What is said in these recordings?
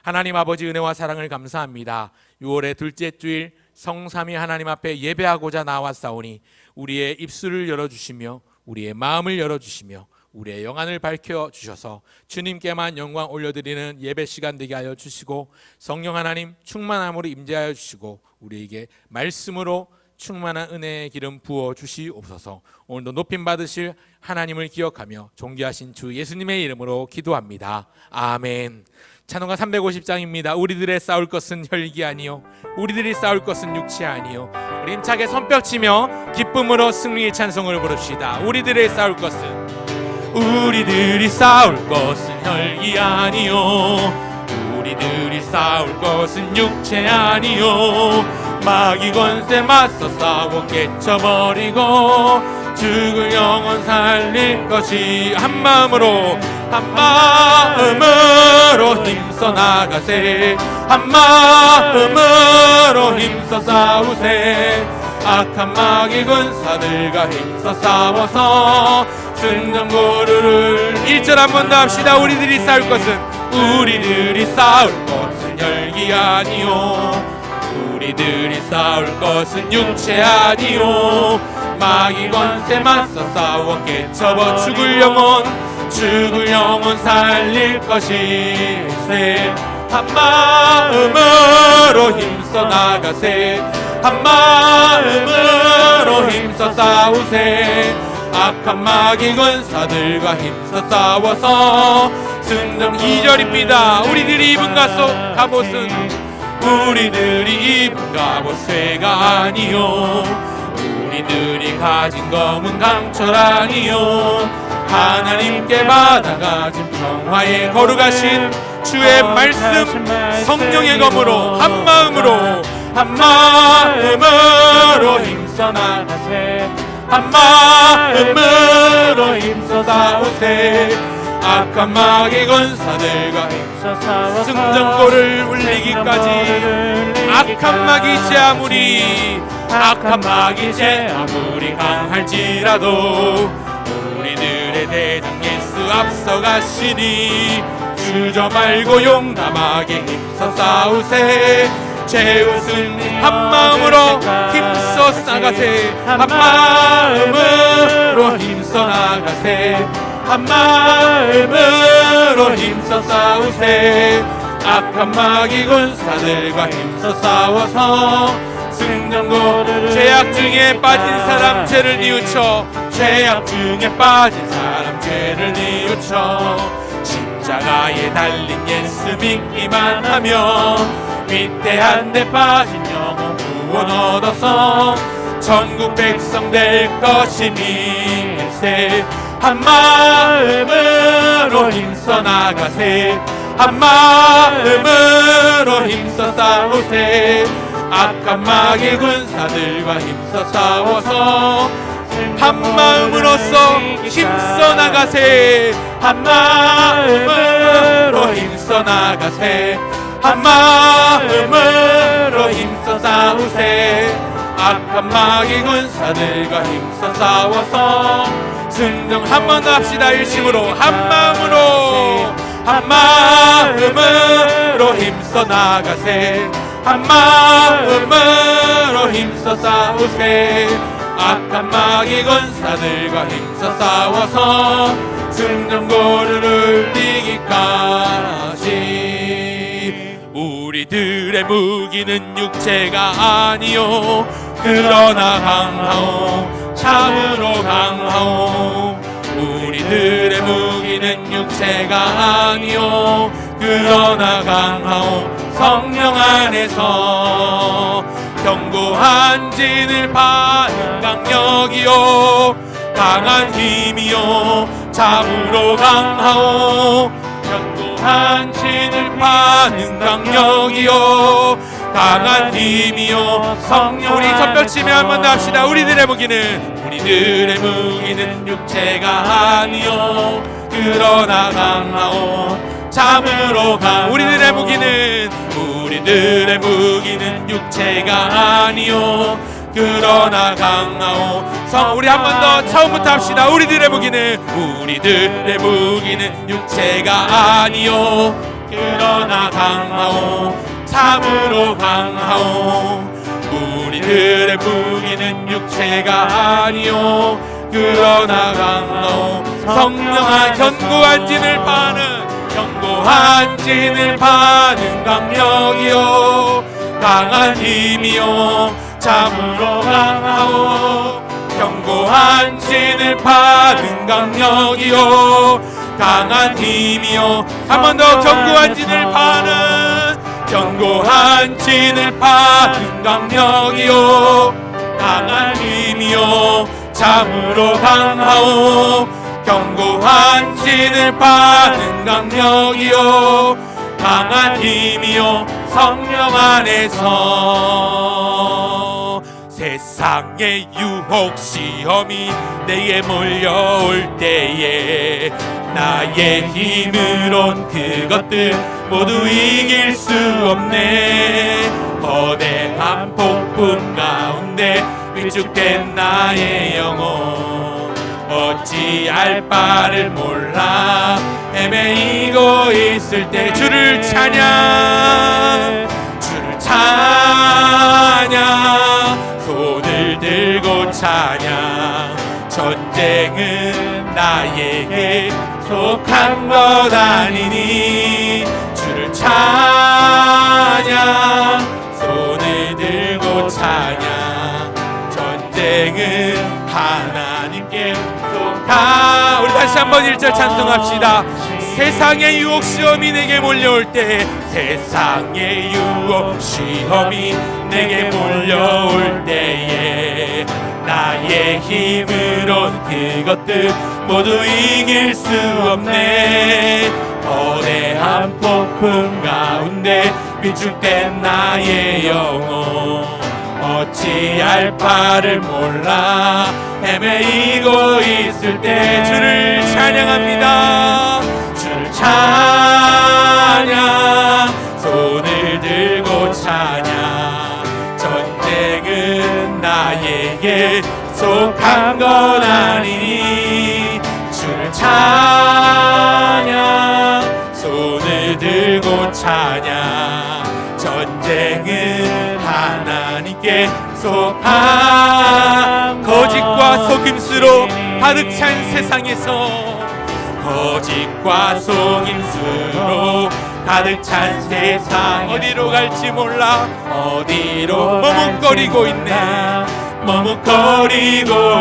하나님 아버지 은혜와 사랑을 감사합니다. 6월의 둘째 주일 성삼위 하나님 앞에 예배하고자 나왔사오니 우리의 입술을 열어주시며 우리의 마음을 열어주시며 우리의 영안을 밝혀주셔서 주님께만 영광 올려드리는 예배 시간 되게 하여 주시고, 성령 하나님 충만함으로 임재하여 주시고 우리에게 말씀으로 충만한 은혜의 기름 부어 주시옵소서. 오늘도 높임 받으실 하나님을 기억하며 존귀하신 주 예수님의 이름으로 기도합니다. 아멘. 찬송가 350장입니다. 우리들의 싸울 것은 혈기 아니요 우리들이 싸울 것은 육체 아니요. 우리 힘차게 손뼉치며 기쁨으로 승리의 찬송을 부릅시다. 우리들의 싸울 것은, 우리들이 싸울 것은 혈기 아니요 우리들이 싸울 것은 육체 아니요. 마귀 권세 맞서 싸워 깨쳐버리고 죽을 영혼 살릴 것이 한 마음으로 힘써 나가세. 한 마음으로 힘써 싸우세. 악한 마귀 군사들과 힘써 싸워서 승전고루를 1절 한 번 더 합시다. 우리들이 싸울 것은, 우리들이 싸울 것은 혈기 아니요 우리들이 싸울 것은 육체 아니요. 마귀 권세 맞서 싸워 깨쳐버 죽을 영혼 살릴 것이세. 한 마음으로 힘써 나가세. 한 마음으로 힘써 싸우세. 악한 마귀 권사들과 힘써 싸워서 승전. 2절입니다. 우리들이 입은 갑옷은, 우리들이 입은 갑옷 쇠가 아니요 우리들이 가진 검은 강철 아니요 하나님께 받아가진 평화의 거룩하신 주의 말씀 성령의 검으로 한 마음으로 힘써 나가세. 한 마음으로 힘써 싸우세. 악한 마귀 권사들과 힘써 싸워서 승전고를 울리기까지. 악한 마귀 제 아무리 강할지라도 우리들의 대장 예수 앞서가시니 주저 말고 용감하게 힘써 싸우세. 제우스님 한 마음으로 힘써 나가세. 한 마음으로 힘써 나가세. 한 마음으로 힘써 싸우세. 악한 마귀 군사들과 힘써 싸워서 승전고를. 죄악 중에 빠진 사람 죄를 뉘우쳐, 죄악 중에 빠진 사람 죄를 뉘우쳐 십자가에 달린 예수 믿기만 하며 위대한 데 빠진 영혼 구원 얻어서 전국 백성 될 것이니세. 한 마음으로 힘써 나가세. 한 마음으로 힘써 싸우세. 악한 마귀 군사들과 힘써 싸워서 한 마음으로서 힘써 나가세. 한 마음으로 힘써 나가세. 한 마음으로 힘써 싸우세. 악한 마귀 군사들과 힘써 싸워서 승정. 한 번 더 합시다. 일심으로 한 마음으로 힘써 나가세. 한 마음으로 힘써 싸우세. 악한 마귀 군사들과 힘써 싸워서 승전고루를 이기까지. 우리들의 무기는 육체가 아니요 그러나 강하오 참으로 강하오. 우리들의 무기는 육체가 아니요 그러나 강하오 성령 안에서. 견고한 진을 파는 강력이요 강한 힘이요 참으로 강하오. 견고한 진을 파는 강력이요 강한 힘이요 성령. 우리 손뼉치며 한번 더 합시다. 우리들의 무기는 육체가 아니요 그러나 강하오 참으로 강. 우리들의 무기는 육체가 아니요 그러나 강하오 우리 한 번 더 처음부터 합시다. 우리들의 무기는 육체가 아니요 그러나 강하오 참으로 강하오 우리들의 무기는 육체가 아니오 그러나 강하오 성령아 견고한 진을 파는 견고한 진을 파는 강력이요 강한 힘이요 참으로 강하오 견고한 진을 파는 강력이요 강한 힘이요 한 번 더 견고한 진을 파는 견고한 진을 파는 강력이요 강한 힘이요 참으로 강하오 견고한 진을 파는 강력이요 강한 힘이요 성령 안에서 세상의 유혹 시험이 내게 몰려올 때에 나의 힘으론 그것들 모두 이길 수 없네 거대한 폭풍 가운데 위축된 나의 영혼 어찌할 바를 몰라 헤매이고 있을 때 주를 찬양 손을 들고 찬양 전쟁은 나에게 속한 것 아니니 주를 찬양 손을 들고 찬양 전쟁은 하나님께 속한 우리 다시 한번 1절 찬송합시다 세상의 유혹 시험이 내게 몰려올 때 세상의 유혹 시험이 내게 몰려올 때에 나의 힘으론 그것들 모두 이길 수 없네 거대한 폭풍 가운데 위축된 나의 영혼 어찌할 바를 몰라 헤매이고 있을 때 주를 찬양합니다 주를 찬양 손을 들고 찬양 전쟁은 나에게 속한 것 아니니 주를 찬양 손을 들고 찬양 전쟁은 하나님께 속한 거짓과 속임수로 가득 찬 세상에서 거짓과 속임수로 가득 찬 세상 어디로 갈지 몰라 어디로 머뭇거리고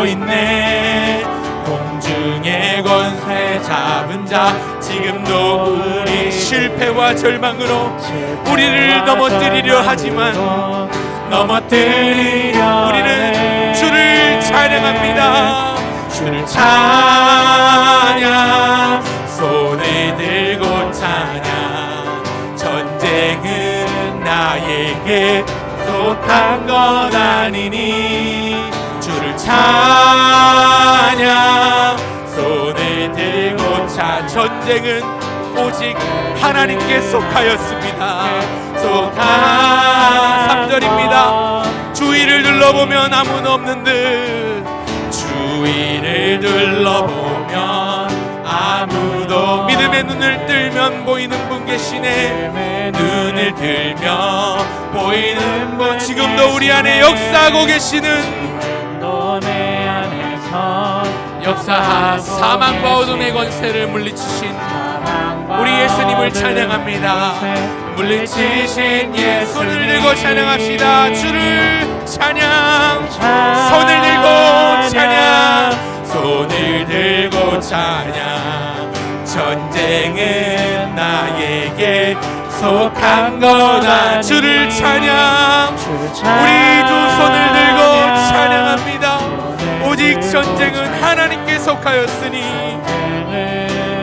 있네 공중의 권세 잡은 자 지금도 우리 실패와 절망으로 우리를 넘어뜨리려 하지만 우리는 주를 찬양합니다 주를 찬양 손을 들고 찬양 전쟁은 나에게 속한 것 아니니 주를 찬양 손을 들고 전쟁은 오직 하나님께 속하였습니다 속한 3절입니다 주위를 둘러보면 아무도 없는 듯 주위를 둘러보면 아무도 믿음의 눈을 들면 보이는 분 계시네 눈을 들면 보이는 분 지금도 우리 안에 역사하고 계시는 너네 안에서 역사하 사망과 어둠의 권세를 물리치신 우리 예수님을 찬양합니다 물리치신 예수 손을 들고 찬양합시다 주를 찬양 손을 들고 찬양 손을 들고 찬양 전쟁은 나에게 속한 거다 주를 찬양 우리 두 손을 들고 찬양합니다 오직 전쟁은 하나님께 속하였으니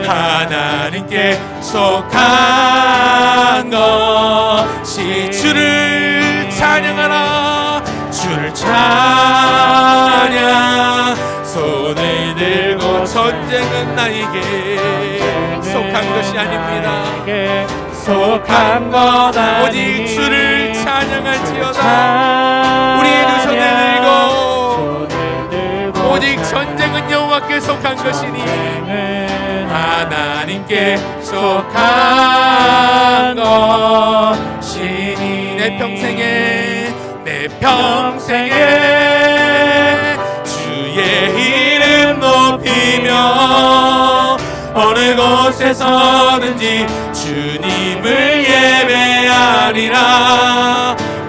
하나님께 속한 것이 주를 찬양하라 주를 찬양 손을 들고 전쟁은 나에게 속한 것이 아닙니다 속한 거다 오직 주를 찬양할지어다 우리 두 손을 들고 오직 전쟁은 여호와께 하나님께 속한 것이니 평생은 하나님께 속한 것이니 내 평생에 주의 이름 높이며 어느 곳에서든지 주님을 예배하리라.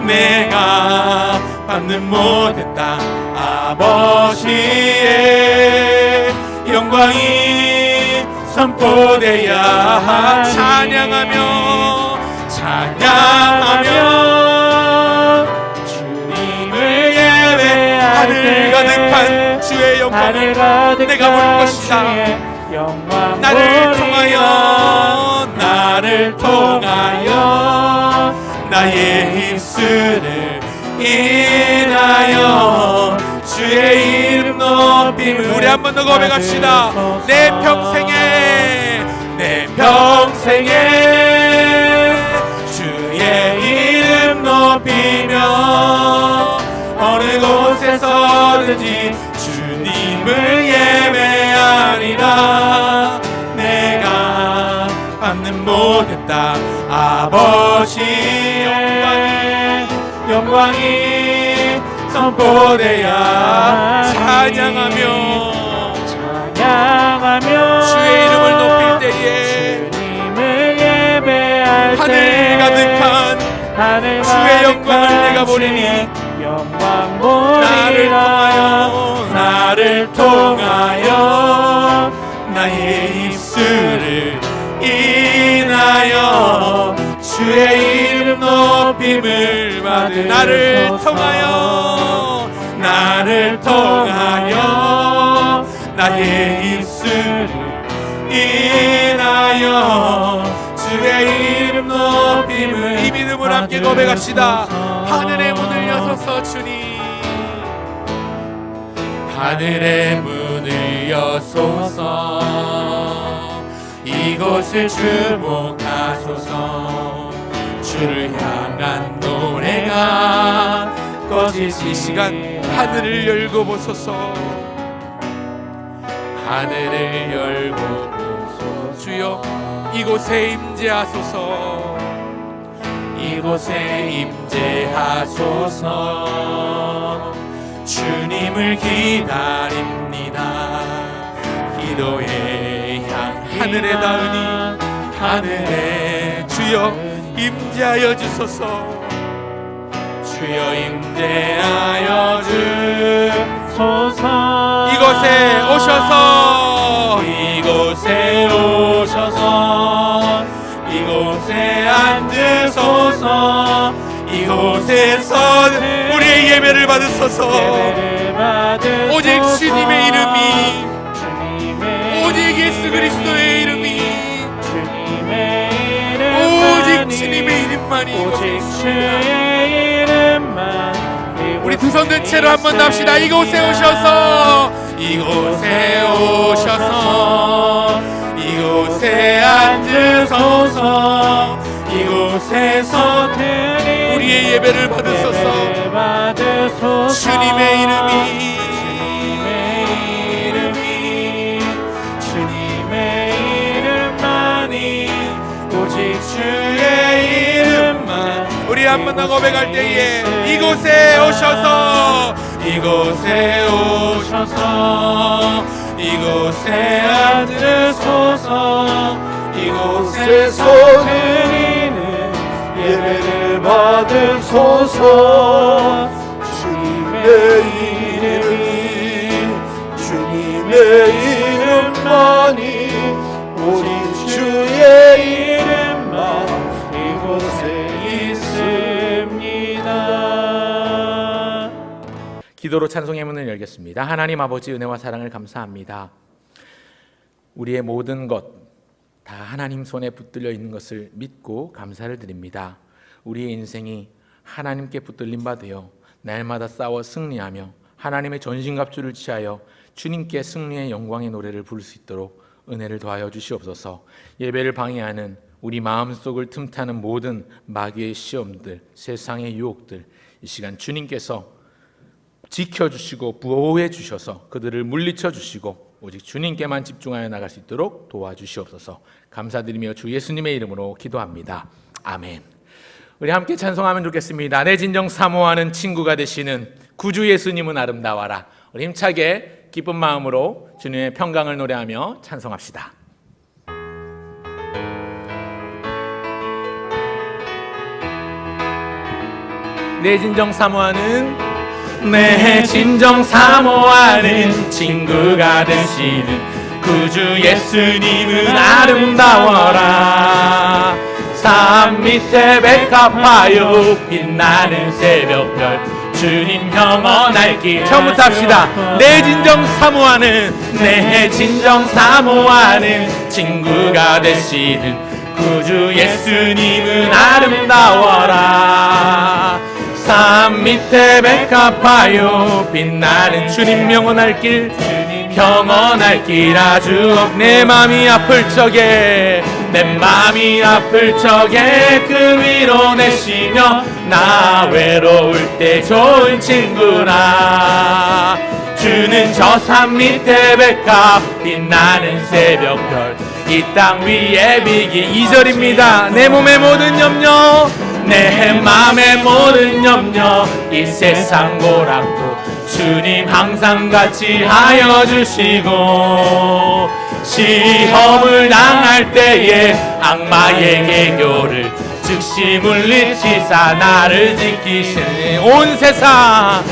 내가 받는 모든 땅 아버지의 영광이 선포되야 찬양하며 주님을 예배 하늘 가득한 주의 영광을 내가 볼 것이다. 나를 통하여 나의 입술을 인하여 주의 이름 높임을 우리 한 번 더 고백합시다. 내 평생에 주의 이름 높이며 어느 곳에서든지 주님을 예배하리라. 내가 받는 모든 땅 아버지의 영광이 선포되야 찬양하며 주의 이름을 높일 때에 주님을 예배할 하늘 가득한 주의 영광을 내가 보리니 나를 통하여 나의 입술을 인하여 주의 이름 높임을 받은 나를 통하여 나의 입술을 인하여 주의 이름 높임을 이 믿음을 함께 고백합시다. 하늘의 문을 여소서 주님 하늘의 문을 여소서 이곳을 주목하소서 주를 향한 노래가 꺼지지 이 시간 하늘을 열고 보소서 하늘을 열고 보소서 주여 이곳에 임재하소서 이곳에 임재하소서 주님을 기다립니다. 기도의 향 하늘에 닿으니 하늘에 주여 임재하여 주소서 주여 임재하여 주소서 이곳에 오셔서 이곳에 앉으소서 이곳에서 우리의 예배를 받으소서 오직 주님의 이름이 오직 예수 그리스도의 이름이 오직 주님의 이름만이 우리 두 손 든 채로 한번 합시다. 이곳에 오셔서 이곳에 앉으소서 이곳에서 우리의 예배를 받으소서 주님의 이름이 오직 주의 이름만 우리 한 번 더 고백할 때에 이곳에 오셔서 이곳에 앉으소서 이곳에서 드리는 예배를 받으소서 주님의 이름만이 오직 주의 이름만 이곳에 있습니다. 기도로 찬송의 문을 열겠습니다. 하나님 아버지 은혜와 사랑을 감사합니다. 우리의 모든 것 다 하나님 손에 붙들려 있는 것을 믿고 감사를 드립니다. 우리의 인생이 하나님께 붙들림 바 되어 날마다 싸워 승리하며 하나님의 전신갑주를 취하여 주님께 승리의 영광의 노래를 부를 수 있도록 은혜를 더하여 주시옵소서. 예배를 방해하는 우리 마음속을 틈타는 모든 마귀의 시험들, 세상의 유혹들 이 시간 주님께서 지켜주시고 보호해 주셔서 그들을 물리쳐 주시고 오직 주님께만 집중하여 나갈 수 있도록 도와주시옵소서. 감사드리며 주 예수님의 이름으로 기도합니다. 아멘. 우리 함께 찬송하면 좋겠습니다. 내 진정 사모하는 친구가 되시는 구주 예수님은 아름다워라. 우리 힘차게 기쁜 마음으로 주님의 평강을 노래하며 찬송합시다. 내 진정 사모하는 친구가 되시는 구주 예수님은 아름다워라. 산 밑에 백합화요 빛나는 새벽별 주님 영원할 길. 처음부터 합시다. 내 진정 사모하는 친구가 되시는 구주 예수님은 아름다워라. 산 밑에 백합화요 빛나는 주님 영원할 길. 아주 내 맘이 아플 적에 그 위로 내쉬며 나 외로울 때 좋은 친구라. 주는 저 산 밑에 백합 빛나는 새벽별 이 땅 위에 비길. 2절입니다. 내 몸의 모든 염려 내 맘의 모든 염려 이 세상 고락도 주님 항상 같이 하여 주시고 시험을 당할 때에 악마의 개교를 즉시 물리치사 나를 지키시는 온 세상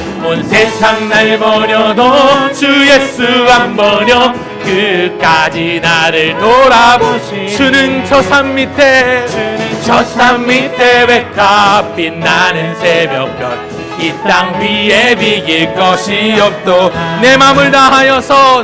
날 버려도 주 예수 안 버려 끝까지 나를 돌아보시. 주는 저 산 밑에 백합 빛나는 새벽별 이 땅 위에 비길 것이 없도 내 맘을 다하여서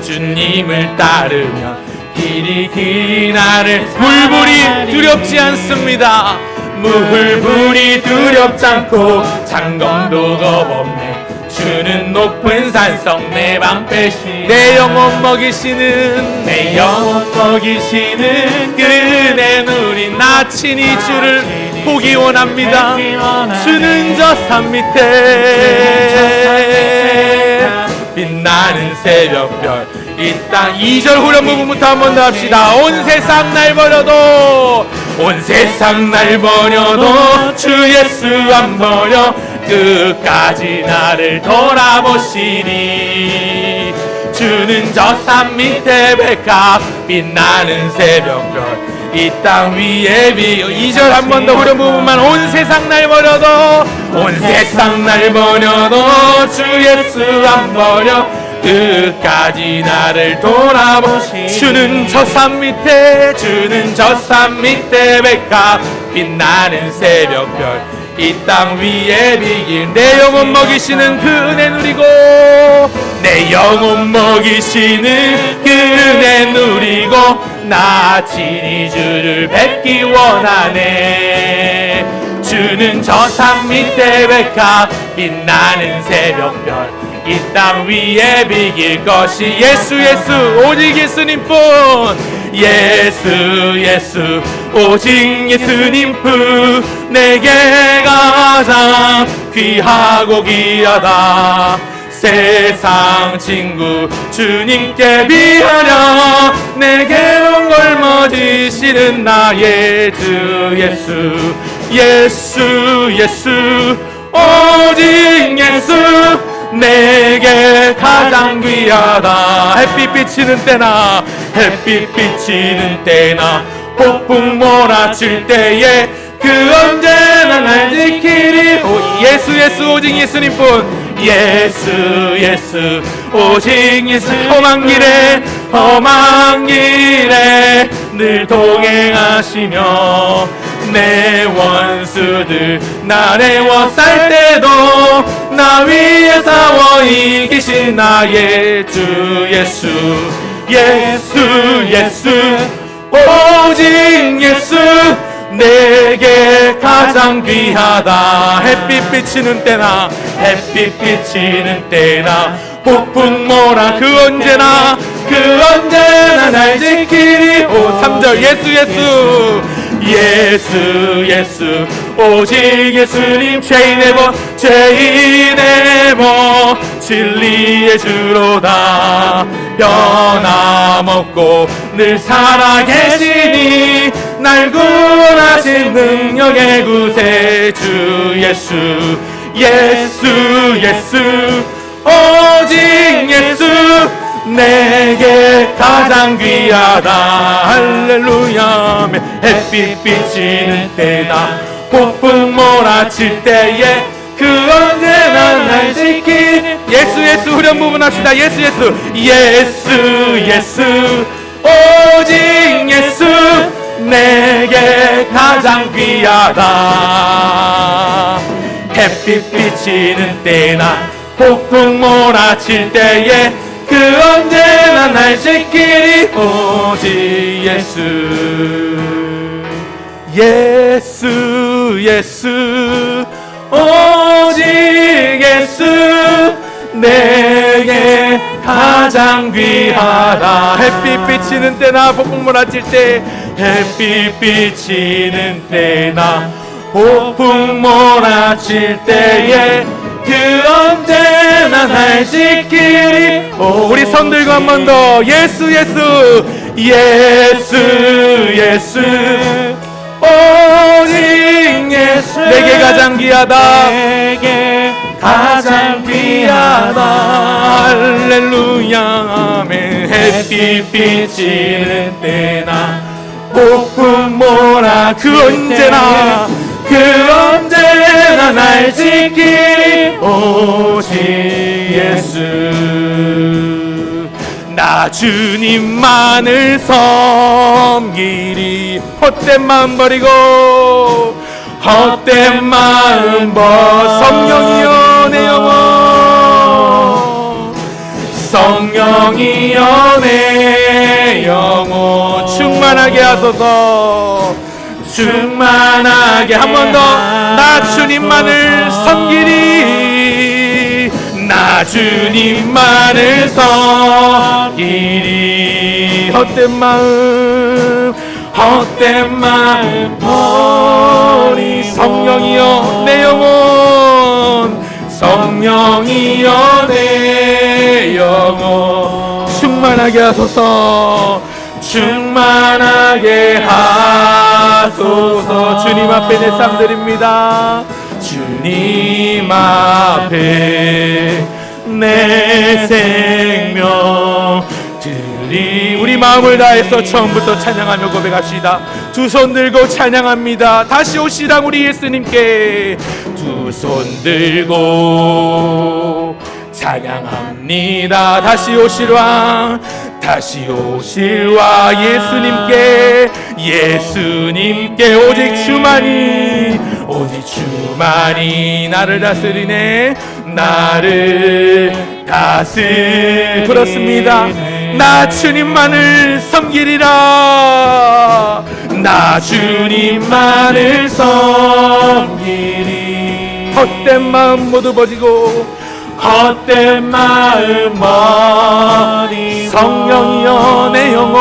주님을 따르면 길이 나를 물불이 두렵지 않습니다. 물불이 두렵지 않고 장검도 겁없네. 주는 높은 산성 내 방 빼시 내 영혼 먹이시는 그네 누린 나 친히 주를 보기 원합니다. 주는 저 산 밑에 빛나는 새벽별 이 땅. 2절 후렴 부분부터 한 번 더 합시다. 온 세상 날 버려도 주 예수 안 버려 끝까지 나를 돌아보시니. 주는 저 산 밑에 백합 빛나는 새벽별 이 땅 위에 비어. 2절 한 번 더 후렴 부분만. 온 세상 날 버려도 주 예수 안 버려 끝까지 나를 돌아보시. 주는 저 산 밑에 백합 빛나는 새벽별 이 땅 위에 비길. 내 영혼 먹이시는 그 은혜 누리고 나 친히 주를 뵙기 원하네. 주는 저 산 밑에 백합 빛나는 새벽별 이 땅 위에 비길 것이 예수 오직 예수님뿐. 예수 오직 예수님뿐 내게 가장 귀하고 귀하다. 세상 친구 주님께 비하려 내게로 걸머지시는 나의 주 예수 오직 예수 내게 가장 귀하다. 햇빛 비치는 때나 폭풍 몰아칠 때에 그 언제나 날 지키리. 예수 오직 예수님뿐. 예수 오직 예수. 험한 길에 늘 동행하시며 내 원수들 날 애워쌀 때도 나 위에 싸워 이기신 나의 주 예수 오직 예수 내게 가장 귀하다. 햇빛 비치는 때나 폭풍 몰아 그 언제나 날 지키리. 3절 예수 예수 예수 오직 예수님 죄인의 법 죄인의 법 진리의 주로다 변함없고 늘 살아계시니 날 구원하신 능력의 구세주 예수 예수 예수 오직 예수 내게 가장 귀하다 할렐루야 햇빛 비치는 때나 폭풍 몰아칠 때에 그 언제나 날 지키는 예수 예수 후렴 부분 합시다 예수 예수 예수 예수 오직 예수 내게 가장 귀하다 햇빛 비치는 때나 폭풍 몰아칠 때에 그 언제나 날 지키리 오직 예수 예수 예수 오직 예수 내게 가장 귀하다 햇빛 비치는 때나 폭풍 몰아칠 때 햇빛 비치는 때나 폭풍 몰아칠 때에 그 언제나 날 지키리 우리 손 들고 한 번 더 예수 예수 예수 예수 오직 예수 내게 가장 귀하다 내게 가장 귀하다 할렐루야 아멘 햇빛 비치는 때나 폭풍 몰아 그 언제나 날 지키리 오직 예수 나 주님만을 섬기리 헛된 마음 버리고 헛된 마음 성령이여 내 영혼 성령이여 내 영혼 충만하게 하소서 충만하게 한 번 더 나 주님만을 섬기리 나 주님만을 섬기리 헛된 마음 버리 성령이여 내 영혼 성령이여 내 영혼 충만하게 하소서 충만하게 하소서 주님 앞에 내 삶 드립니다 주님 앞에 내 생명 드리 우리 마음을 다해서 처음부터 찬양하며 고백합시다 두 손 들고 찬양합니다 다시 오시랑 우리 예수님께 두 손 들고 찬양합니다 다시 오시랑 다시 오실 와 예수님께 오직 주만이 나를 다스리네 나를 다스리네 그렇습니다 나 주님만을 섬기리라 나 주님만을 섬기리 헛된 마음 모두 버리고 헛된 마음 버리 성령이여 내 영혼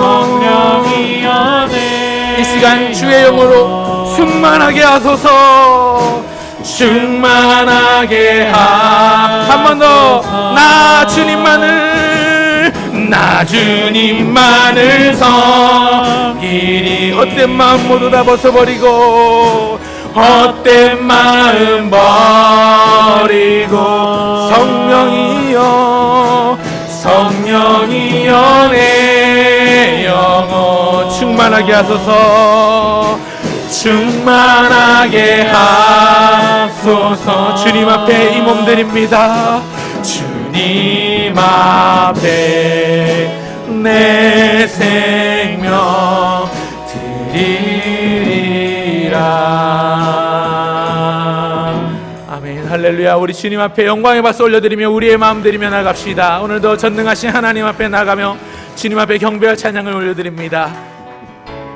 성령이여 내 이 시간 주의 영으로 충만하게 하소서 충만하게 한 번 더 나 주님만을 섬기리 헛된 마음 모두 다 벗어버리고 헛된 마음 버리고 성령이여 내 영혼 충만하게 하소서 충만하게 하소서 주님 앞에 이 몸 드립니다 주님 앞에 내 생명 드리리라 아멘 할렐루야 우리 주님 앞에 영광의 박수 올려드리며 우리의 마음 드리며 나갑시다 오늘도 전능하신 하나님 앞에 나가며 주님 앞에 경배와 찬양을 올려드립니다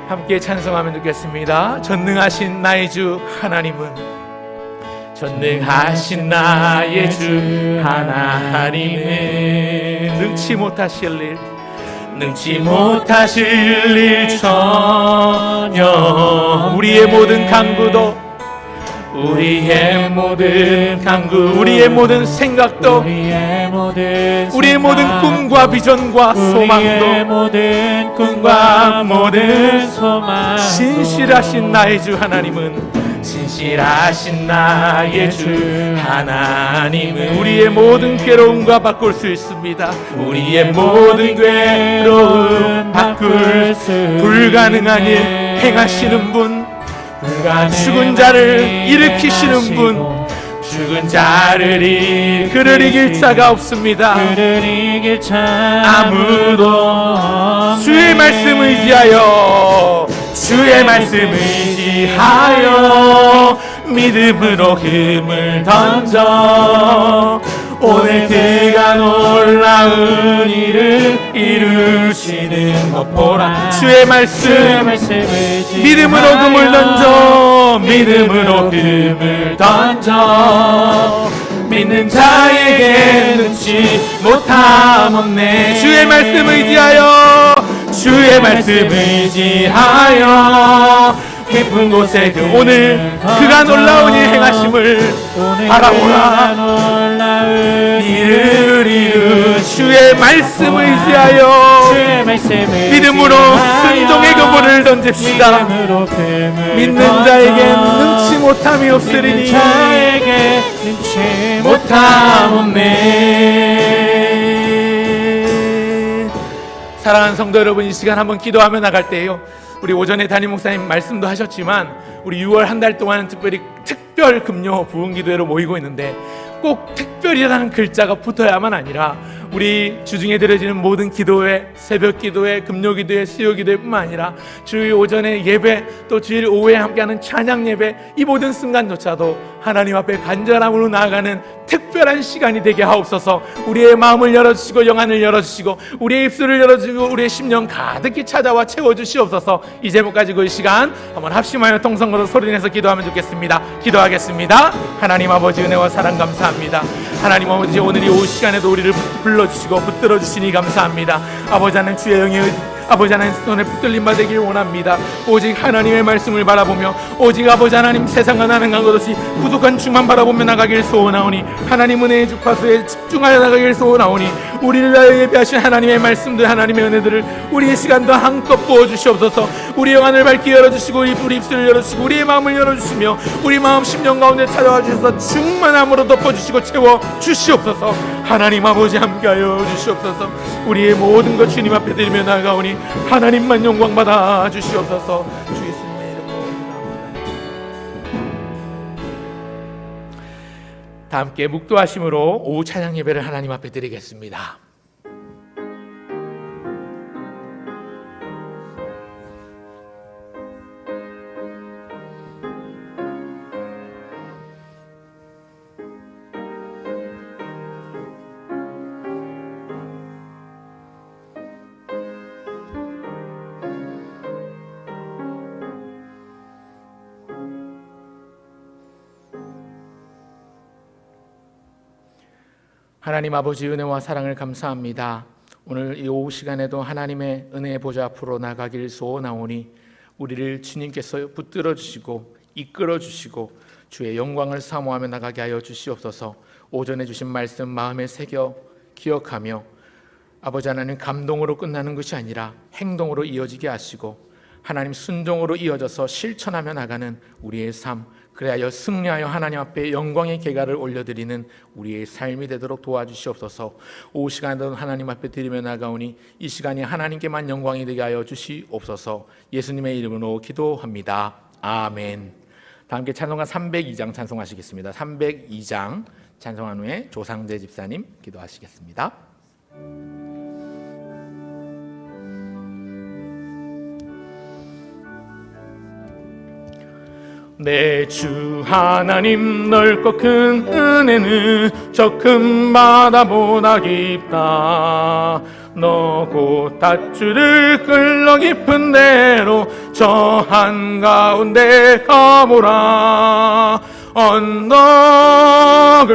함께 찬송하면 듣겠습니다 전능하신 나의 주 하나님은 전능하신 나의 주 하나님은 능치 못하실 일 전혀 전혀 우리의 모든 강구도, 우리의 모든 강구, 우리의 모든 생각도, 우리의 모든 꿈과 비전과 소망도, 우리의 모든 꿈과 모든 소망, 신실하신 나의 주 하나님은, 신실하신 나의 주 하나님은 우리의 모든 괴로움과 바꿀 수 있습니다. 우리의 모든 괴로움 바꿀 수, 불가능한 일 행하시는 분, 죽은 자를 일으키시는 분, 죽은 자를 그를 이길 자가 없습니다. 그를 이길 자 아무도 없네. 주의 말씀 의지하여, 주의 말씀 의지하여 믿음으로 힘을 던져 오늘 그가 놀라운 일을 이루시는 것 보라. 주의 말씀 믿음으로 금을 던져, 믿음으로 금을 던져 믿는 자에게 눈치 못함 없네. 주의 말씀 의지하여, 주의 말씀 의지하여 깊은 곳에 오늘 그가 놀라운 일 행하심을 바라보라. 이를 이루 주의 말씀 의지하여 믿음으로 순종의 그물을 던집시다. 믿는 자에게 눈치 못함이 없으리니 못함 없네. 사랑하는 성도 여러분, 이 시간 한번 기도하며 나갈 때요, 우리 오전에 담임 목사님 말씀도 하셨지만 우리 6월 한 달 동안은 특별히 특별 금요 부흥 기도회로 모이고 있는데, 꼭 특별이라는 글자가 붙어야만 아니라 우리 주중에 드려지는 모든 기도회, 새벽 기도회, 금요 기도회, 수요 기도회뿐만 아니라 주일 오전에 예배, 또 주일 오후에 함께하는 찬양 예배, 이 모든 순간조차도 하나님 앞에 간절함으로 나아가는 특별한 시간이 되게 하옵소서. 우리의 마음을 열어주시고 영안을 열어주시고 우리의 입술을 열어주시고 우리의 심령 가득히 찾아와 채워주시옵소서. 이 제목 가지고 이 시간 한번 합심하여 통성으로 소리내서 기도하면 좋겠습니다. 기도하겠습니다. 하나님 아버지, 은혜와 사랑 감사합니다. 하나님 아버지, 오늘 이 오후 시간에도 우리를 불러주시고 붙들어 주시니 감사합니다. 아버지 하나님, 주의 영의 아버지 하나님 손에 붙들림 받으길 원합니다. 오직 하나님의 말씀을 바라보며, 오직 아버지 하나님 세상과 나는 간 것 없이 부족한 주만 바라보며 나가길 소원하오니, 하나님 은혜의 주파수에 집중하여 나가길 소원하오니, 우리를 위하여 예배하신 하나님의 말씀들, 하나님의 은혜들을 우리의 시간도 한껏 부어주시옵소서. 우리 영안을 밝게 열어주시고 우리 입술을 열어주시고 우리의 마음을 열어주시며 우리 마음 심령 가운데 찾아와 주셔서 충만함으로 덮어주시고 채워주시옵소서. 하나님 아버지 함께하여 주시옵소서. 우리의 모든 것 주님 앞에 드리며 나가오니 하나님만 영광 받아 주시옵소서. 주 예수님의 이름으로 다 함께 묵도하심으로 오후 찬양 예배를 하나님 앞에 드리겠습니다. 하나님 아버지, 은혜와 사랑을 감사합니다. 오늘 이 오후 시간에도 하나님의 은혜의 보좌 앞으로 나가길 소원하오니 우리를 주님께서 붙들어 주시고 이끌어 주시고 주의 영광을 사모하며 나가게 하여 주시옵소서. 오전에 주신 말씀 마음에 새겨 기억하며 아버지 하나님, 감동으로 끝나는 것이 아니라 행동으로 이어지게 하시고 하나님 순종으로 이어져서 실천하며 나가는 우리의 삶, 그래야 승리하여 하나님 앞에 영광의 계가를 올려드리는 우리의 삶이 되도록 도와주시옵소서. 오후 시간에도 하나님 앞에 드리며 나가오니 이 시간이 하나님께만 영광이 되게 하여 주시옵소서. 예수님의 이름으로 기도합니다. 아멘. 다 함께 찬송가 302장 찬송하시겠습니다. 302장 찬송한 후에 조상재 집사님 기도하시겠습니다. 내 주 하나님, 넓고 큰 은혜는 저 큰 바다보다 깊다. 너 곧 닷줄을 끌러 깊은 데로 저 한가운데 가보라. 언덕을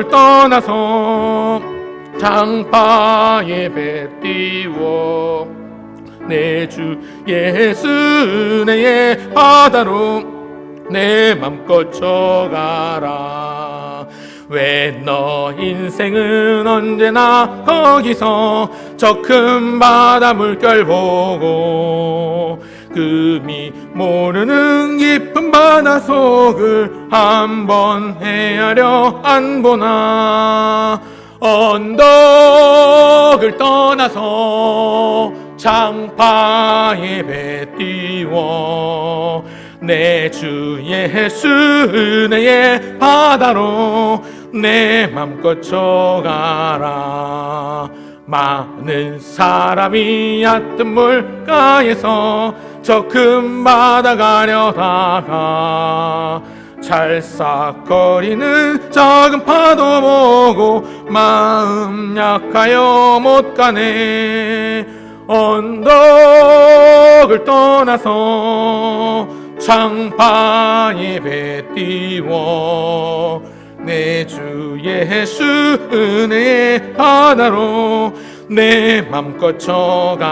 떠나서 장파에 배 띄워 내 주 예수 은혜의 바다로 내 맘 뻗쳐가라. 왜 너 인생은 언제나 거기서 저 큰 바다 물결 보고 금이 모르는 깊은 바다 속을 한번 헤아려 안 보나. 언덕을 떠나서 장파에 배 띄워 내 주 예수 은혜의 바다로 내 맘 뻗쳐가라. 많은 사람이 얕은 물가에서 저 큰 바다 가려다가 찰싹거리는 작은 파도 보고 마음 약하여 못 가네. 언덕을 떠나서 장파에 배 띄워 내 주 예수 은혜의 바다로 내 맘 뻗쳐가라.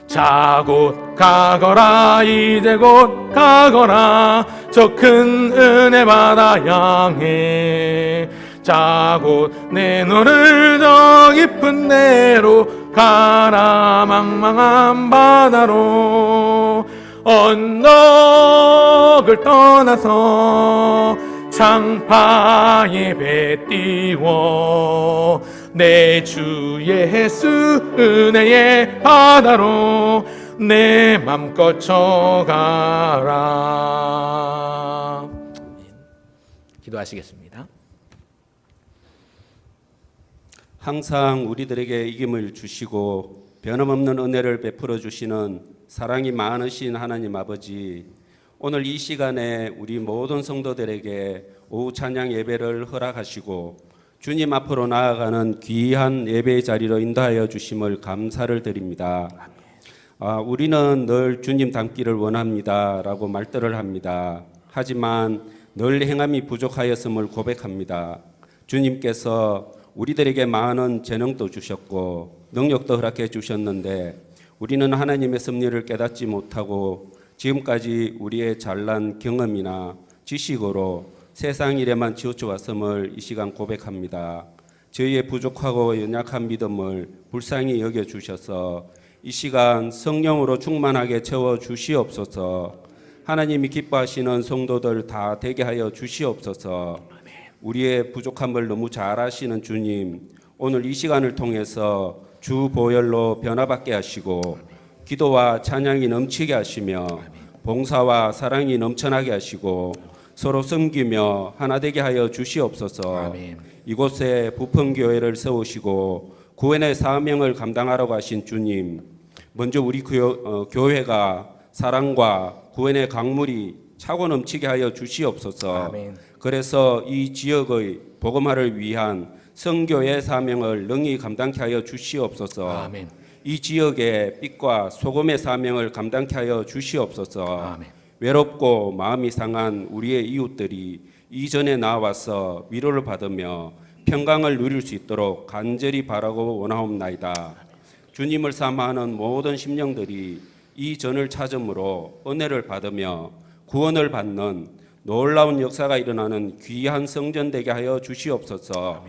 자 곧 가거라 이제 곧 가거라 저 큰 은혜 바다 향해. 자 곧 내 너를 저 깊은 데로 가라 망망한 바다로. 언덕을 떠나서 장파에 배 띄워 내 주 예수 은혜의 바다로 내 맘 뻗쳐가라. 기도하시겠습니다. 항상 우리들에게 이김을 주시고 변함없는 은혜를 베풀어 주시는 사랑이 많으신 하나님 아버지, 오늘 이 시간에 우리 모든 성도들에게 오후 찬양 예배를 허락하시고 주님 앞으로 나아가는 귀한 예배의 자리로 인도하여 주심을 감사를 드립니다. 우리는 늘 주님 닮기를 원합니다 라고 말들을 합니다. 하지만 늘 행함이 부족하였음을 고백합니다. 주님께서 우리들에게 많은 재능도 주셨고 능력도 허락해 주셨는데 우리는 하나님의 섭리를 깨닫지 못하고 지금까지 우리의 잘난 경험이나 지식으로 세상 일에만 치우쳐 왔음을 이 시간 고백합니다. 저희의 부족하고 연약한 믿음을 불쌍히 여겨 주셔서 이 시간 성령으로 충만하게 채워 주시옵소서. 하나님이 기뻐하시는 성도들 다 되게 하여 주시옵소서. 우리의 부족함을 너무 잘 아시는 주님, 오늘 이 시간을 통해서 주 보혈로 변화받게 하시고 기도와 찬양이 넘치게 하시며 봉사와 사랑이 넘쳐나게 하시고 서로 섬기며 하나 되게 하여 주시옵소서. 아멘. 이곳에 부평교회를 세우시고 구원의 사명을 감당하라고 하신 주님, 먼저 우리 교회가 사랑과 구원의 강물이 차고 넘치게 하여 주시옵소서. 아멘. 그래서 이 지역의 복음화를 위한 선교의 사명을 능히 감당케 하여 주시옵소서. 아멘. 이 지역의 빛과 소금의 사명을 감당케 하여 주시옵소서. 아멘. 외롭고 마음이 상한 우리의 이웃들이 이전에 나와서 위로를 받으며 평강을 누릴 수 있도록 간절히 바라고 원하옵나이다. 주님을 삼아하는 모든 심령들이 이 전을 찾음으로 은혜를 받으며 구원을 받는 놀라운 역사가 일어나는 귀한 성전 되게 하여 주시옵소서.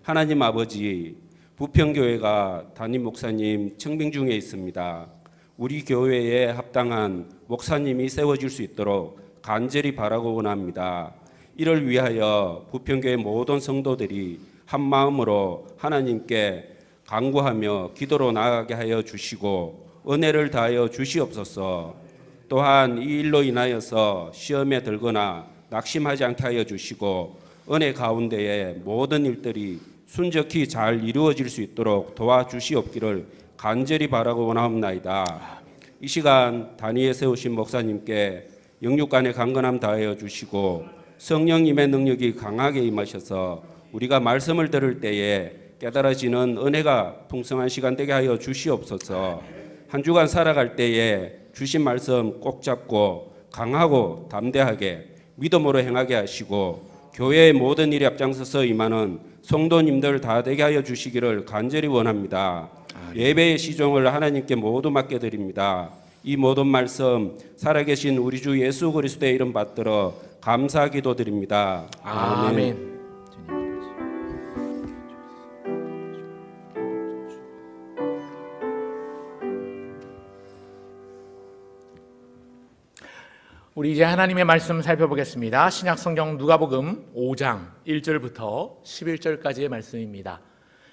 하나님 아버지, 부평교회가 담임 목사님 청빙 중에 있습니다. 우리 교회에 합당한 목사님이 세워질 수 있도록 간절히 바라고 원합니다. 이를 위하여 부평교회 모든 성도들이 한 마음으로 하나님께 간구하며 기도로 나아가게 하여 주시고 은혜를 다하여 주시옵소서. 또한 이 일로 인하여서 시험에 들거나 낙심하지 않게 하여 주시고 은혜 가운데에 모든 일들이 순적히 잘 이루어질 수 있도록 도와주시옵기를 간절히 바라고 원하옵나이다. 이 시간 단위에 세우신 목사님께 영육간의 강건함 다하여 주시고 성령님의 능력이 강하게 임하셔서 우리가 말씀을 들을 때에 깨달아지는 은혜가 풍성한 시간 되게 하여 주시옵소서. 한 주간 살아갈 때에 주신 말씀 꼭 잡고 강하고 담대하게 믿음으로 행하게 하시고 교회의 모든 일에 앞장서서 임하는 성도님들 다 되게 하여 주시기를 간절히 원합니다. 예배의 시종을 하나님께 모두 맡겨드립니다. 이 모든 말씀 살아계신 우리 주 예수 그리스도의 이름 받들어 감사 기도드립니다. 아멘. 우리 이제 하나님의 말씀 살펴보겠습니다. 신약 성경 누가복음 5장 1절부터 11절까지의 말씀입니다.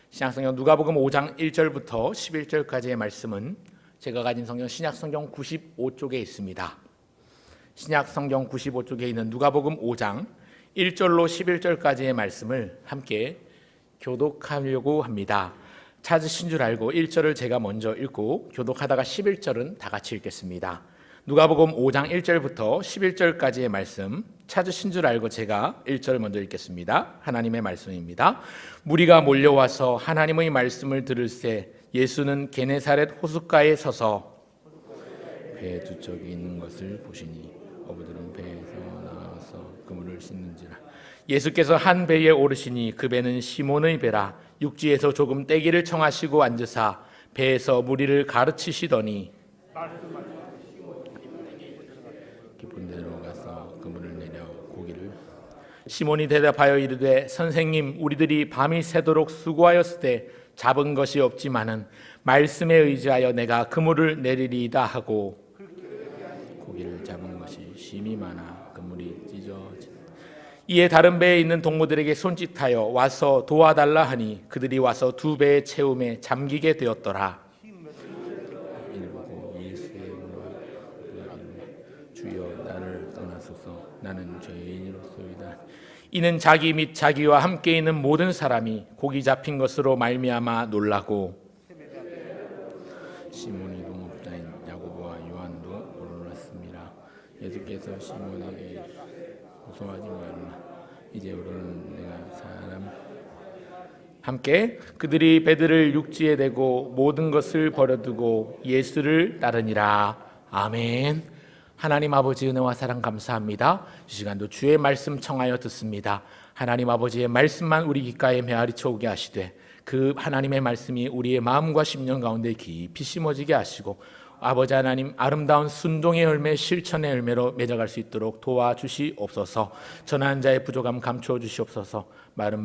신약 성경 누가복음 5장 1절부터 11절까지의 말씀은 제가 가진 성경 신약 성경 95쪽에 있습니다. 신약 성경 95쪽에 있는 누가복음 5장 1절로 11절까지의 말씀을 함께 교독하려고 합니다. 찾으신 줄 알고 1절을 제가 먼저 읽고 교독하다가 11절은 다 같이 읽겠습니다. 누가복음 5장 1절부터 11절까지의 말씀 찾으신 줄 알고 제가 1절 먼저 읽겠습니다. 하나님의 말씀입니다. 무리가 몰려와서 하나님의 말씀을 들을새 예수는 게네사렛 호숫가에 서서 배 두 척이 있는 것을 보시니 어부들은 배에서 나와서 그물을 씻는지라. 예수께서 한 배에 오르시니 그 배는 시몬의 배라. 육지에서 조금 떼기를 청하시고 앉으사 배에서 무리를 가르치시더니 깊은 데로 가서 그물을 내려 고기를. 시몬이 대답하여 이르되 선생님, 우리들이 밤이 새도록 수고하였을 때 잡은 것이 없지만은 말씀에 의지하여 내가 그물을 내리리이다 하고 고기를 잡은 것이 심히 많아 그물이 찢어진. 이에 다른 배에 있는 동무들에게 손짓하여 와서 도와달라 하니 그들이 와서 두 배의 채움에 잠기게 되었더라. 주여 나를 떠나소서 나는 죄인이로소이다. 이는 자기 및 자기와 함께 있는 모든 사람이 고기 잡힌 것으로 말미암아 놀라고 시몬이 동업자인 야고보와 요한도 놀랐습니다. 예수께서 시몬에게 고소하지 말라. 이제 우리는 내가 사람 함께 그들이 배들을 육지에 대고 모든 것을 버려두고 예수를 따르니라. 아멘. 하나님 아버지 은혜와 사랑 감사합니다. 이 시간도 주의 말씀 청하여 듣습니다. 하나님 아버지의 말씀만 우리 귓가에 메아리 쳐오게 하시되 그 하나님의 말씀이 우리의 마음과 심령 가운데 깊이 심어지게 하시고 아버지 하나님 아름다운 순종의 열매 실천의 열매로 맺어갈 수 있도록 도와주시옵소서. 전한 자의 부족함 감추어 주시옵소서. 말은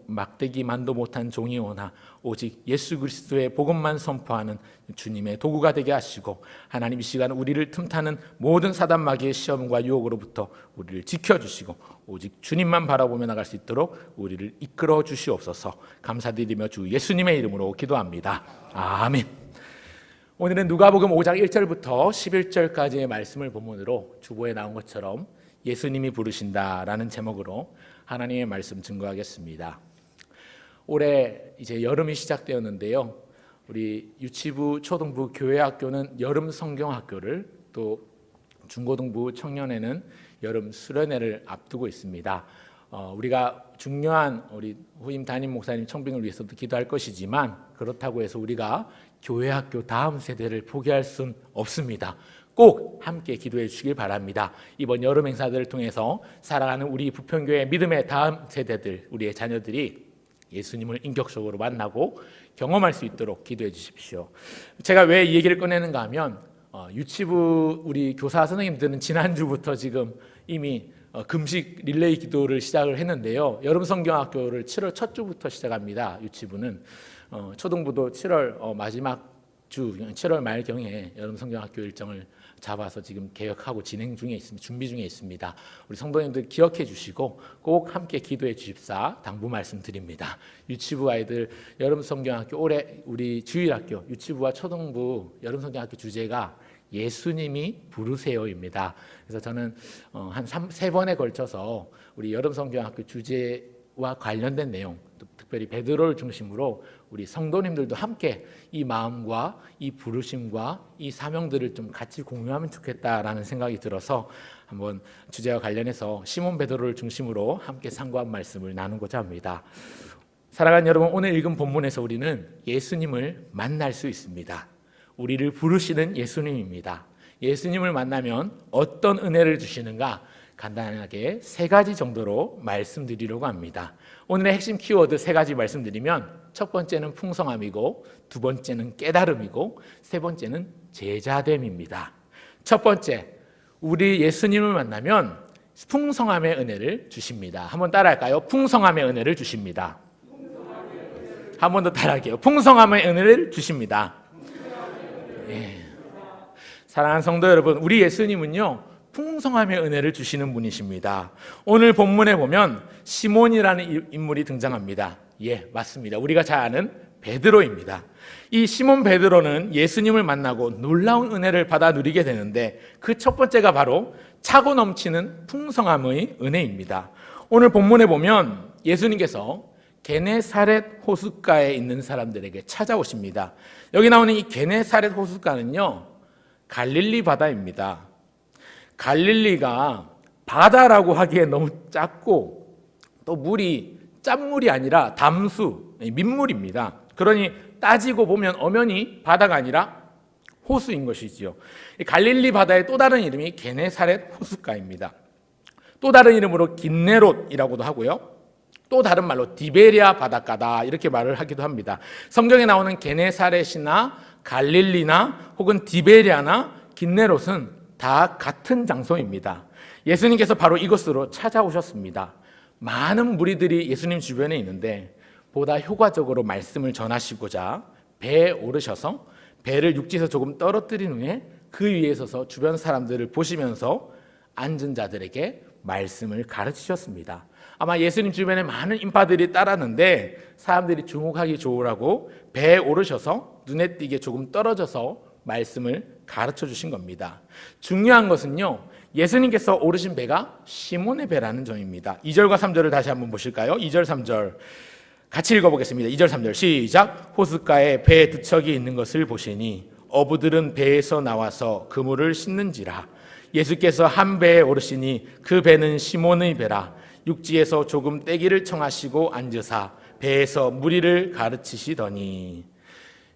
막대기만도 못한 종이오나 오직 예수 그리스도의 복음만 선포하는 주님의 도구가 되게 하시고 하나님 이 시간 우리를 틈타는 모든 사단 마귀의 시험과 유혹으로부터 우리를 지켜주시고 오직 주님만 바라보며 나갈 수 있도록 우리를 이끌어 주시옵소서. 감사드리며 주 예수님의 이름으로 기도합니다. 아멘. 오늘은 누가복음 5장 1절부터 11절까지의 말씀을 본문으로 주보에 나온 것처럼 예수님이 부르신다라는 제목으로 하나님의 말씀 증거하겠습니다. 올해 이제 여름이 시작되었는데요. 우리 유치부, 초등부, 교회학교는 여름 성경학교를 또 중고등부 청년회는 여름 수련회를 앞두고 있습니다. 우리가 중요한 우리 후임 담임 목사님 청빙을 위해서도 기도할 것이지만 그렇다고 해서 우리가 교회학교 다음 세대를 포기할 수는 없습니다. 꼭 함께 기도해 주시길 바랍니다. 이번 여름 행사들을 통해서 살아가는 우리 부평교회 믿음의 다음 세대들, 우리의 자녀들이 예수님을 인격적으로 만나고 경험할 수 있도록 기도해 주십시오. 제가 왜 이 얘기를 꺼내는가 하면 유치부 우리 교사 선생님들은 지난주부터 지금 이미 금식 릴레이 기도를 시작을 했는데요. 여름 성경학교를 7월 첫 주부터 시작합니다. 유치부는 초등부도 7월 마지막 주 7월 말경에 여름 성경학교 일정을 잡아서 지금 개혁하고 진행 중에 있습니다. 준비 중에 있습니다. 우리 성도님들 기억해 주시고 꼭 함께 기도해 주십사 당부 말씀드립니다. 유치부 아이들 여름 성경학교 올해 우리 주일학교 유치부와 초등부 여름 성경학교 주제가 예수님이 부르세요입니다. 그래서 저는 한 3번에 걸쳐서 우리 여름 성경학교 주제와 관련된 내용, 특별히 베드로를 중심으로 우리 성도님들도 함께 이 마음과 이 부르심과 이 사명들을 좀 같이 공유하면 좋겠다라는 생각이 들어서 한번 주제와 관련해서 시몬 베드로를 중심으로 함께 상고한 말씀을 나누고자 합니다. 사랑하는 여러분, 오늘 읽은 본문에서 우리는 예수님을 만날 수 있습니다. 우리를 부르시는 예수님입니다. 예수님을 만나면 어떤 은혜를 주시는가 간단하게 3가지 정도로 말씀드리려고 합니다. 오늘의 핵심 키워드 3가지 말씀드리면 첫 번째는 풍성함이고, 두 번째는 깨달음이고, 세 번째는 제자됨입니다. 첫 번째, 우리 예수님을 만나면 풍성함의 은혜를 주십니다. 한번 따라할까요? 풍성함의 은혜를 주십니다. 한 번 더 따라할게요. 풍성함의 은혜를 주십니다. 예. 사랑하는 성도 여러분, 우리 예수님은요, 풍성함의 은혜를 주시는 분이십니다. 오늘 본문에 보면 시몬이라는 인물이 등장합니다. 예, 맞습니다. 우리가 잘 아는 베드로입니다. 이 시몬 베드로는 예수님을 만나고 놀라운 은혜를 받아 누리게 되는데, 그 첫 번째가 바로 차고 넘치는 풍성함의 은혜입니다. 오늘 본문에 보면 예수님께서 게네사렛 호숫가에 있는 사람들에게 찾아오십니다. 여기 나오는 이 게네사렛 호숫가는요, 갈릴리 바다입니다. 갈릴리가 바다라고 하기에 너무 작고, 또 물이 짠물이 아니라 담수, 민물입니다. 그러니 따지고 보면 엄연히 바다가 아니라 호수인 것이지요. 갈릴리 바다의 또 다른 이름이 게네사렛 호숫가입니다. 또 다른 이름으로 긴네롯이라고도 하고요, 또 다른 말로 디베리아 바닷가다 이렇게 말을 하기도 합니다. 성경에 나오는 게네사렛이나 갈릴리나 혹은 디베리아나 긴네롯은 다 같은 장소입니다. 예수님께서 바로 이곳으로 찾아오셨습니다. 많은 무리들이 예수님 주변에 있는데 보다 효과적으로 말씀을 전하시고자 배에 오르셔서 배를 육지에서 조금 떨어뜨린 후에 그 위에 서서 주변 사람들을 보시면서 앉은 자들에게 말씀을 가르치셨습니다. 아마 예수님 주변에 많은 인파들이 따랐는데 사람들이 주목하기 좋으라고 배에 오르셔서 눈에 띄게 조금 떨어져서 말씀을 가르쳐 주신 겁니다. 중요한 것은요, 예수님께서 오르신 배가 시몬의 배라는 점입니다. 2절과 3절을 다시 한번 보실까요? 2절 3절 같이 읽어보겠습니다. 2절 3절 시작. 호숫가에 배 두 척이 있는 것을 보시니 어부들은 배에서 나와서 그물을 씻는지라. 예수께서 한 배에 오르시니 그 배는 시몬의 배라. 육지에서 조금 떼기를 청하시고 앉으사 배에서 무리를 가르치시더니.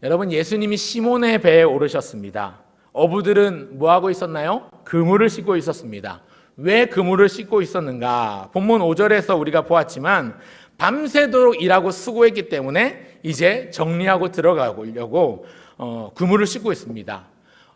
여러분, 예수님이 시몬의 배에 오르셨습니다. 어부들은 뭐하고 있었나요? 그물을 씻고 있었습니다. 왜 그물을 씻고 있었는가? 본문 5절에서 우리가 보았지만 밤새도록 일하고 수고했기 때문에 이제 정리하고 들어가려고 그물을 씻고 있습니다.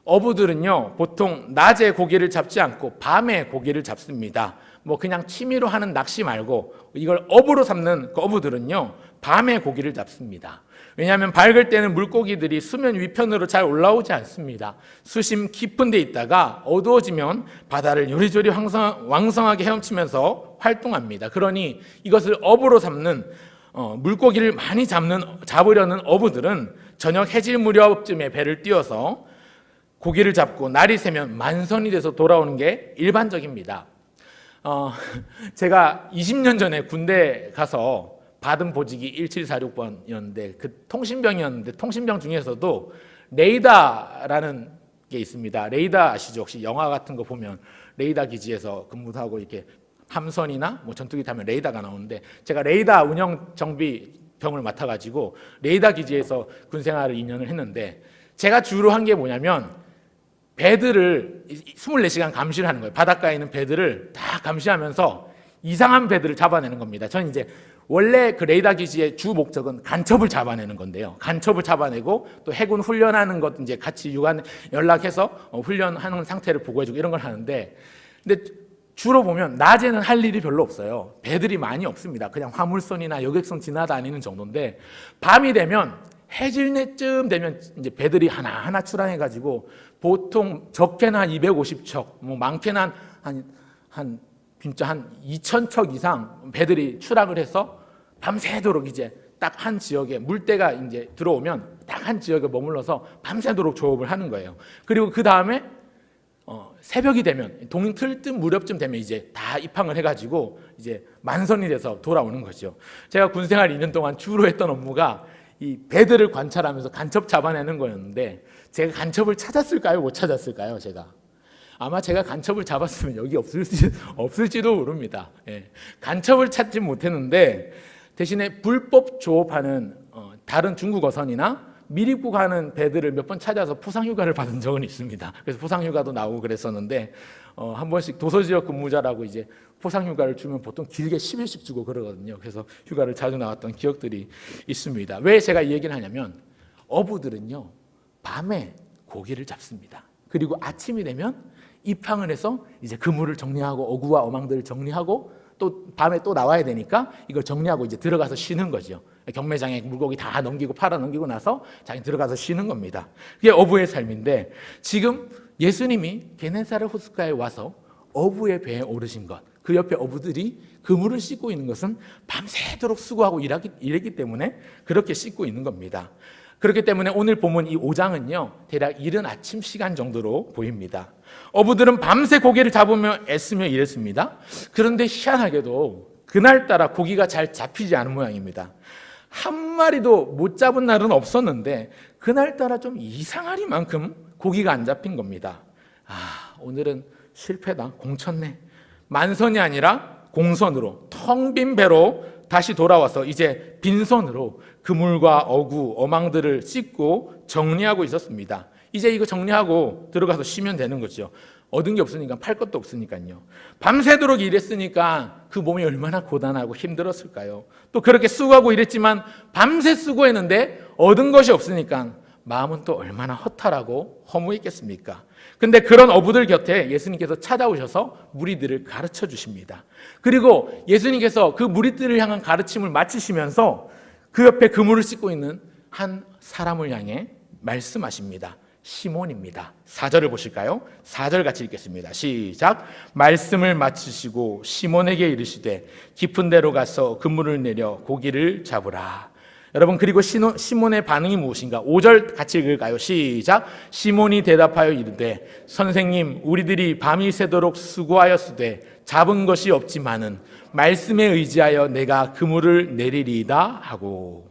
어부들은요, 보통 낮에 고기를 잡지 않고 밤에 고기를 잡습니다. 뭐 그냥 취미로 하는 낚시 말고 이걸 업으로 삼는 그 어부들은요, 밤에 고기를 잡습니다. 왜냐하면 밝을 때는 물고기들이 수면 위편으로 잘 올라오지 않습니다. 수심 깊은 데 있다가 어두워지면 바다를 요리조리 왕성하게 헤엄치면서 활동합니다. 그러니 이것을 업으로 삼는 물고기를 많이 잡으려는 어부들은 저녁 해질 무렵쯤에 배를 띄워서 고기를 잡고 날이 새면 만선이 돼서 돌아오는 게 일반적입니다. 제가 20년 전에 군대 가서 받은 보직이 1746번이었는데 그 통신병이었는데, 통신병 중에서도 레이다라는 게 있습니다. 레이다 아시죠? 혹시 영화 같은 거 보면 레이다 기지에서 근무도 하고 이렇게 함선이나 뭐 전투기 타면 레이다가 나오는데, 제가 레이다 운영 정비 병을 맡아가지고 레이다 기지에서 군 생활을 2년을 했는데, 제가 주로 한 게 뭐냐면 배들을 24시간 감시를 하는 거예요. 바닷가에 있는 배들을 다 감시하면서 이상한 배들을 잡아내는 겁니다. 저는 이제 원래 그 레이더 기지의 주 목적은 간첩을 잡아내는 건데요. 간첩을 잡아내고 또 해군 훈련하는 것 이제 같이 유관 연락해서 훈련하는 상태를 보고해주고 이런 걸 하는데, 근데 주로 보면 낮에는 할 일이 별로 없어요. 배들이 많이 없습니다. 그냥 화물선이나 여객선 지나다니는 정도인데, 밤이 되면 해질녘쯤 되면 이제 배들이 하나하나 출항해가지고 보통 적게는 한 250척, 뭐 많게는 한 진짜 한 2,000척 이상 배들이 출항을 해서 밤새도록 이제 딱 한 지역에 물때가 이제 들어오면 딱 한 지역에 머물러서 밤새도록 조업을 하는 거예요. 그리고 그 다음에 새벽이 되면 동인 틀뜬 무렵쯤 되면 이제 다 입항을 해가지고 이제 만선이 돼서 돌아오는 거죠. 제가 군생활 2년 동안 주로 했던 업무가 이 배들을 관찰하면서 간첩 잡아내는 거였는데, 제가 간첩을 찾았을까요? 못 찾았을까요? 아마 제가 간첩을 잡았으면 여기 없을지도 모릅니다. 예. 간첩을 찾지 못했는데 대신에 불법 조업하는 다른 중국 어선이나 미리고 가는 배들을 몇 번 찾아서 포상휴가를 받은 적은 있습니다. 그래서 포상휴가도 나오고 그랬었는데 한 번씩 도서지역 근무자라고 이제 포상휴가를 주면 보통 길게 10일씩 주고 그러거든요. 그래서 휴가를 자주 나왔던 기억들이 있습니다. 왜 제가 이 얘기를 하냐면 어부들은요 밤에 고기를 잡습니다. 그리고 아침이 되면 입항을 해서 이제 그물을 정리하고 어구와 어망들을 정리하고 또 밤에 또 나와야 되니까 이걸 정리하고 이제 들어가서 쉬는 거죠. 경매장에 물고기 다 넘기고 팔아 넘기고 나서 자기 들어가서 쉬는 겁니다. 그게 어부의 삶인데 지금 예수님이 게네사렛 호숫가에 와서 어부의 배에 오르신 것, 그 옆에 어부들이 그물을 씻고 있는 것은 밤새도록 수고하고 일했기 때문에 그렇게 씻고 있는 겁니다. 그렇기 때문에 오늘 본문 이 5장은요 대략 이른 아침 시간 정도로 보입니다. 어부들은 밤새 고기를 잡으며 애쓰며 일했습니다. 그런데 희한하게도 그날따라 고기가 잘 잡히지 않은 모양입니다. 한 마리도 못 잡은 날은 없었는데 그날따라 좀 이상하리만큼 고기가 안 잡힌 겁니다. 오늘은 실패다, 공쳤네. 만선이 아니라 공선으로 텅 빈 배로 다시 돌아와서 이제 빈손으로 그물과 어구, 어망들을 씻고 정리하고 있었습니다. 이제 이거 정리하고 들어가서 쉬면 되는 거죠. 얻은 게 없으니까, 팔 것도 없으니까요. 밤새도록 일했으니까 그 몸이 얼마나 고단하고 힘들었을까요? 또 그렇게 수고하고 일했지만 밤새 수고했는데 얻은 것이 없으니까 마음은 또 얼마나 허탈하고 허무했겠습니까? 근데 그런 어부들 곁에 예수님께서 찾아오셔서 무리들을 가르쳐 주십니다. 그리고 예수님께서 그 무리들을 향한 가르침을 마치시면서 그 옆에 그물을 씻고 있는 한 사람을 향해 말씀하십니다. 시몬입니다. 4절을 보실까요? 4절 같이 읽겠습니다. 시작. 말씀을 마치시고 시몬에게 이르시되 깊은 데로 가서 그물을 내려 고기를 잡으라. 여러분, 그리고 시몬의 반응이 무엇인가? 5절 같이 읽을까요? 시작. 시몬이 대답하여 이르되 선생님, 우리들이 밤이 새도록 수고하였으되 잡은 것이 없지만은 말씀에 의지하여 내가 그물을 내리리이다 하고.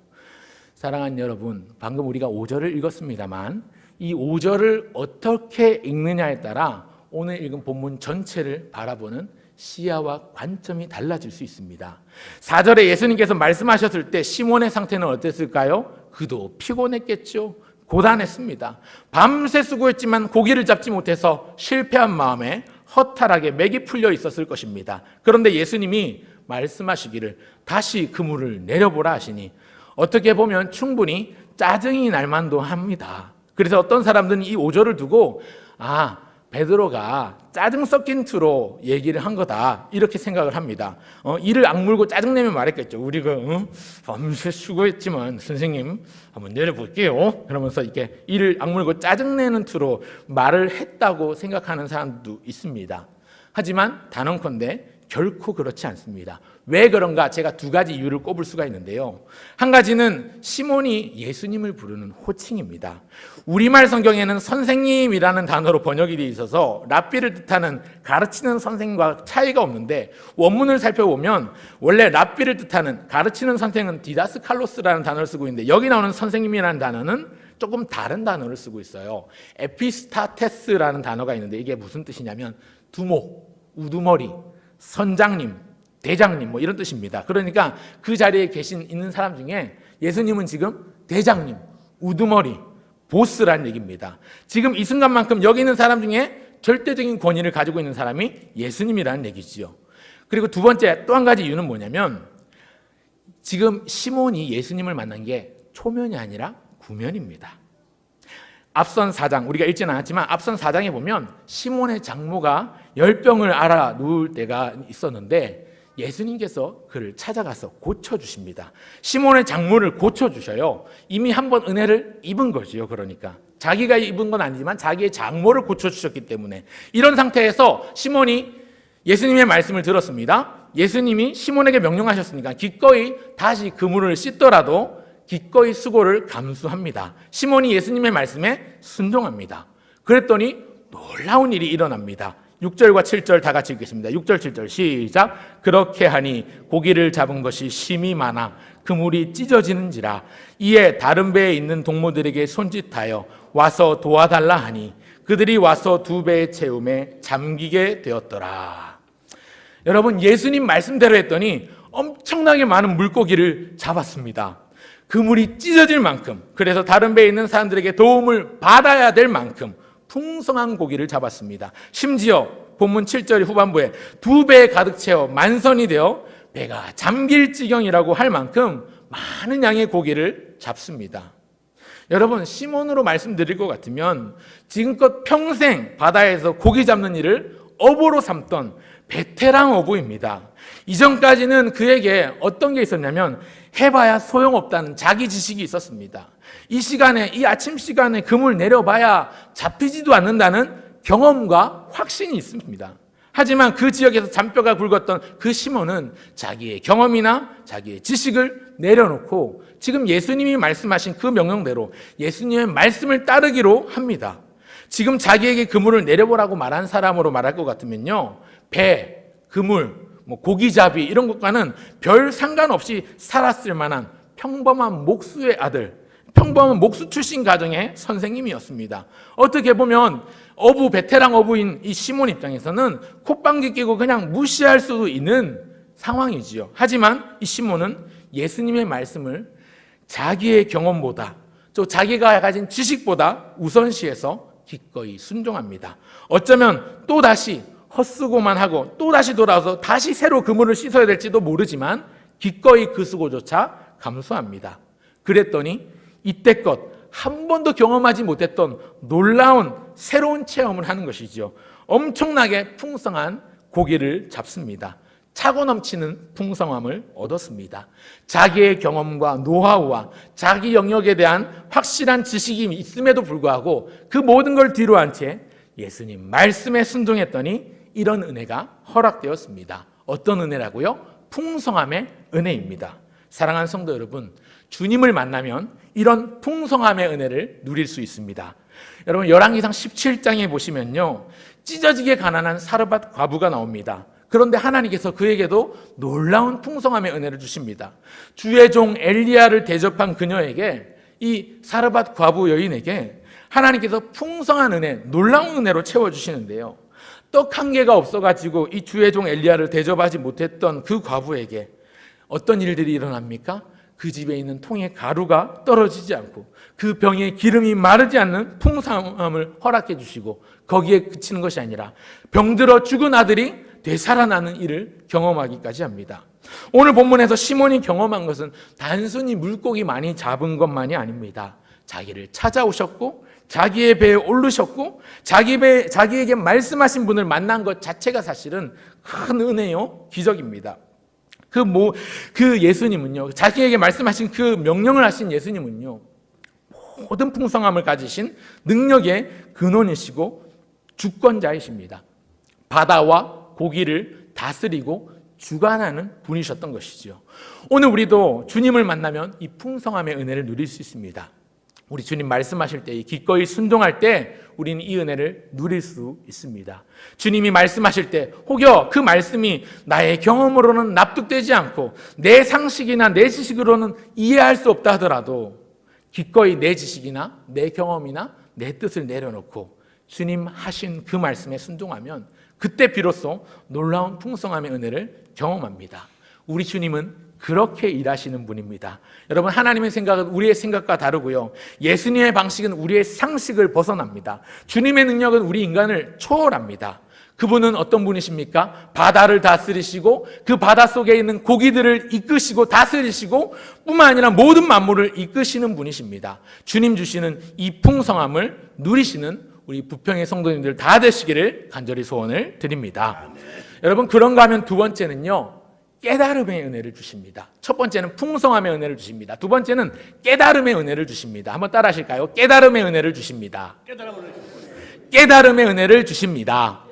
사랑하는 여러분, 방금 우리가 5절을 읽었습니다만 이 5절을 어떻게 읽느냐에 따라 오늘 읽은 본문 전체를 바라보는 시야와 관점이 달라질 수 있습니다. 4절에 예수님께서 말씀하셨을 때 시몬의 상태는 어땠을까요? 그도 피곤했겠죠. 고단했습니다. 밤새 수고했지만 고기를 잡지 못해서 실패한 마음에 허탈하게 맥이 풀려 있었을 것입니다. 그런데 예수님이 말씀하시기를 다시 그물을 내려보라 하시니 어떻게 보면 충분히 짜증이 날 만도 합니다. 그래서 어떤 사람들은 이 5절을 두고 베드로가 짜증 섞인 투로 얘기를 한 거다 이렇게 생각을 합니다. 이를 악물고 짜증내며 말했겠죠. 우리가 밤새 수고했지만 선생님 한번 내려볼게요. 그러면서 이렇게 이를 악물고 짜증내는 투로 말을 했다고 생각하는 사람도 있습니다. 하지만 단언컨대 결코 그렇지 않습니다. 왜 그런가? 제가 두 가지 이유를 꼽을 수가 있는데요. 한 가지는 시몬이 예수님을 부르는 호칭입니다. 우리말 성경에는 선생님이라는 단어로 번역이 되어 있어서 랍비를 뜻하는 가르치는 선생과 차이가 없는데 원문을 살펴보면 원래 랍비를 뜻하는 가르치는 선생은 디다스칼로스라는 단어를 쓰고 있는데 여기 나오는 선생님이라는 단어는 조금 다른 단어를 쓰고 있어요. 에피스타테스라는 단어가 있는데 이게 무슨 뜻이냐면 두목, 우두머리, 선장님, 대장님 이런 뜻입니다. 그러니까 그 자리에 있는 사람 중에 예수님은 지금 대장님, 우두머리, 보스라는 얘기입니다. 지금 이 순간만큼 여기 있는 사람 중에 절대적인 권위를 가지고 있는 사람이 예수님이라는 얘기지요. 그리고 두 번째 또 한 가지 이유는 뭐냐면 지금 시몬이 예수님을 만난 게 초면이 아니라 구면입니다. 앞선 4장, 우리가 읽지는 않았지만 앞선 4장에 보면 시몬의 장모가 열병을 앓아 누울 때가 있었는데 예수님께서 그를 찾아가서 고쳐주십니다. 시몬의 장모를 고쳐주셔요. 이미 한번 은혜를 입은 거지요. 그러니까 자기가 입은 건 아니지만 자기의 장모를 고쳐주셨기 때문에 이런 상태에서 시몬이 예수님의 말씀을 들었습니다. 예수님이 시몬에게 명령하셨으니까 기꺼이 다시 그물을 씻더라도 기꺼이 수고를 감수합니다. 시몬이 예수님의 말씀에 순종합니다. 그랬더니 놀라운 일이 일어납니다. 6절과 7절 다 같이 읽겠습니다. 6절 7절 시작. 그렇게 하니 고기를 잡은 것이 심히 많아 그물이 찢어지는지라. 이에 다른 배에 있는 동무들에게 손짓하여 와서 도와달라 하니 그들이 와서 두 배의 채움에 잠기게 되었더라. 여러분, 예수님 말씀대로 했더니 엄청나게 많은 물고기를 잡았습니다. 그물이 찢어질 만큼, 그래서 다른 배에 있는 사람들에게 도움을 받아야 될 만큼 풍성한 고기를 잡았습니다. 심지어 본문 7절 후반부에 2배에 가득 채워 만선이 되어 배가 잠길 지경이라고 할 만큼 많은 양의 고기를 잡습니다. 여러분, 시몬으로 말씀드릴 것 같으면 지금껏 평생 바다에서 고기 잡는 일을 어부로 삼던 베테랑 어부입니다. 이전까지는 그에게 어떤 게 있었냐면 해봐야 소용없다는 자기 지식이 있었습니다. 이 시간에, 이 아침 시간에 그물 내려봐야 잡히지도 않는다는 경험과 확신이 있습니다. 하지만 그 지역에서 잔뼈가 굵었던 그 시몬은 자기의 경험이나 자기의 지식을 내려놓고 지금 예수님이 말씀하신 그 명령대로 예수님의 말씀을 따르기로 합니다. 지금 자기에게 그물을 내려보라고 말한 사람으로 말할 것 같으면요, 배, 그물, 고기잡이 이런 것과는 별 상관없이 살았을 만한 평범한 목수의 아들, 평범한 목수 출신 가정의 선생님이었습니다. 어떻게 보면 어부, 베테랑 어부인 이 시몬 입장에서는 콧방귀 끼고 그냥 무시할 수도 있는 상황이지요. 하지만 이 시몬은 예수님의 말씀을 자기의 경험보다, 또 자기가 가진 지식보다 우선시해서 기꺼이 순종합니다. 어쩌면 또다시 헛수고만 하고 또다시 돌아와서 다시 새로 그물을 씻어야 될지도 모르지만 기꺼이 그 수고조차 감수합니다. 그랬더니 이때껏 한 번도 경험하지 못했던 놀라운 새로운 체험을 하는 것이죠. 엄청나게 풍성한 고기를 잡습니다. 차고 넘치는 풍성함을 얻었습니다. 자기의 경험과 노하우와 자기 영역에 대한 확실한 지식이 있음에도 불구하고 그 모든 걸 뒤로 한 채 예수님 말씀에 순종했더니 이런 은혜가 허락되었습니다. 어떤 은혜라고요? 풍성함의 은혜입니다. 사랑하는 성도 여러분, 주님을 만나면 이런 풍성함의 은혜를 누릴 수 있습니다. 여러분, 열왕기상 17장에 보시면요, 찢어지게 가난한 사르밧 과부가 나옵니다. 그런데 하나님께서 그에게도 놀라운 풍성함의 은혜를 주십니다. 주의 종 엘리야를 대접한 그녀에게, 이 사르밧 과부 여인에게 하나님께서 풍성한 은혜, 놀라운 은혜로 채워주시는데요, 떡 한 개가 없어가지고 이 주의 종 엘리야를 대접하지 못했던 그 과부에게 어떤 일들이 일어납니까? 그 집에 있는 통에 가루가 떨어지지 않고 그 병에 기름이 마르지 않는 풍성함을 허락해 주시고, 거기에 그치는 것이 아니라 병들어 죽은 아들이 되살아나는 일을 경험하기까지 합니다. 오늘 본문에서 시몬이 경험한 것은 단순히 물고기 많이 잡은 것만이 아닙니다. 자기를 찾아오셨고 자기의 배에 오르셨고 자기에게 말씀하신 분을 만난 것 자체가 사실은 큰 은혜요, 기적입니다. 그 예수님은요, 자기에게 말씀하신 그 명령을 하신 예수님은요, 모든 풍성함을 가지신 능력의 근원이시고 주권자이십니다. 바다와 고기를 다스리고 주관하는 분이셨던 것이죠. 오늘 우리도 주님을 만나면 이 풍성함의 은혜를 누릴 수 있습니다. 우리 주님 말씀하실 때, 기꺼이 순종할 때 우리는 이 은혜를 누릴 수 있습니다. 주님이 말씀하실 때 혹여 그 말씀이 나의 경험으로는 납득되지 않고 내 상식이나 내 지식으로는 이해할 수 없다 하더라도 기꺼이 내 지식이나 내 경험이나 내 뜻을 내려놓고 주님 하신 그 말씀에 순종하면 그때 비로소 놀라운 풍성함의 은혜를 경험합니다. 우리 주님은 그렇게 일하시는 분입니다. 여러분, 하나님의 생각은 우리의 생각과 다르고요, 예수님의 방식은 우리의 상식을 벗어납니다. 주님의 능력은 우리 인간을 초월합니다. 그분은 어떤 분이십니까? 바다를 다스리시고 그 바다 속에 있는 고기들을 이끄시고 다스리시고 뿐만 아니라 모든 만물을 이끄시는 분이십니다. 주님 주시는 이 풍성함을 누리시는 우리 부평의 성도님들 다 되시기를 간절히 소원을 드립니다. 여러분, 그런가 하면 두 번째는요, 깨달음의 은혜를 주십니다. 첫 번째는 풍성함의 은혜를 주십니다. 두 번째는 깨달음의 은혜를 주십니다. 한번 따라 하실까요? 깨달음의 은혜를 주십니다. 깨달음의 은혜를 주십니다.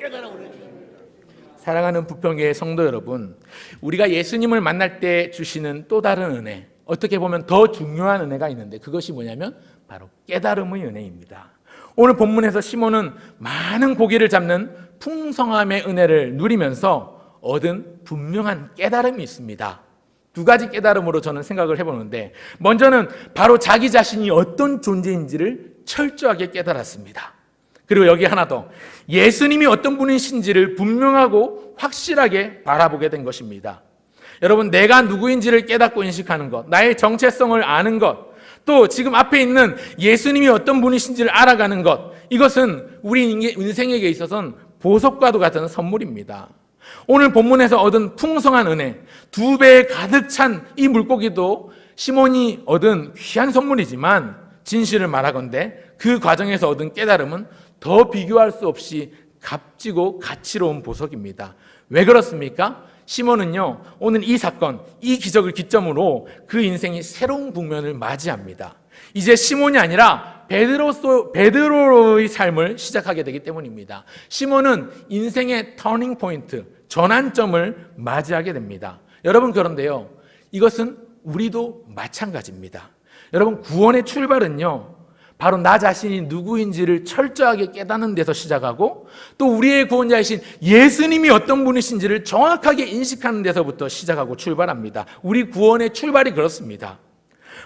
사랑하는 부평교회 성도 여러분, 우리가 예수님을 만날 때 주시는 또 다른 은혜, 어떻게 보면 더 중요한 은혜가 있는데 그것이 뭐냐면 바로 깨달음의 은혜입니다. 오늘 본문에서 시몬은 많은 고기를 잡는 풍성함의 은혜를 누리면서 얻은 분명한 깨달음이 있습니다. 두 가지 깨달음으로 저는 생각을 해보는데, 먼저는 바로 자기 자신이 어떤 존재인지를 철저하게 깨달았습니다. 그리고 여기 하나 더, 예수님이 어떤 분이신지를 분명하고 확실하게 바라보게 된 것입니다. 여러분, 내가 누구인지를 깨닫고 인식하는 것, 나의 정체성을 아는 것, 또 지금 앞에 있는 예수님이 어떤 분이신지를 알아가는 것, 이것은 우리 인생에게 있어서는 보석과도 같은 선물입니다. 오늘 본문에서 얻은 풍성한 은혜, 2배에 가득 찬 이 물고기도 시몬이 얻은 귀한 선물이지만 진실을 말하건대 그 과정에서 얻은 깨달음은 더 비교할 수 없이 값지고 가치로운 보석입니다. 왜 그렇습니까? 시몬은요, 오늘 이 사건, 이 기적을 기점으로 그 인생이 새로운 국면을 맞이합니다. 이제 시몬이 아니라 베드로의 삶을 시작하게 되기 때문입니다. 시몬은 인생의 터닝 포인트, 전환점을 맞이하게 됩니다. 여러분, 그런데요, 이것은 우리도 마찬가지입니다. 여러분, 구원의 출발은요, 바로 나 자신이 누구인지를 철저하게 깨닫는 데서 시작하고, 또 우리의 구원자이신 예수님이 어떤 분이신지를 정확하게 인식하는 데서부터 시작하고 출발합니다. 우리 구원의 출발이 그렇습니다.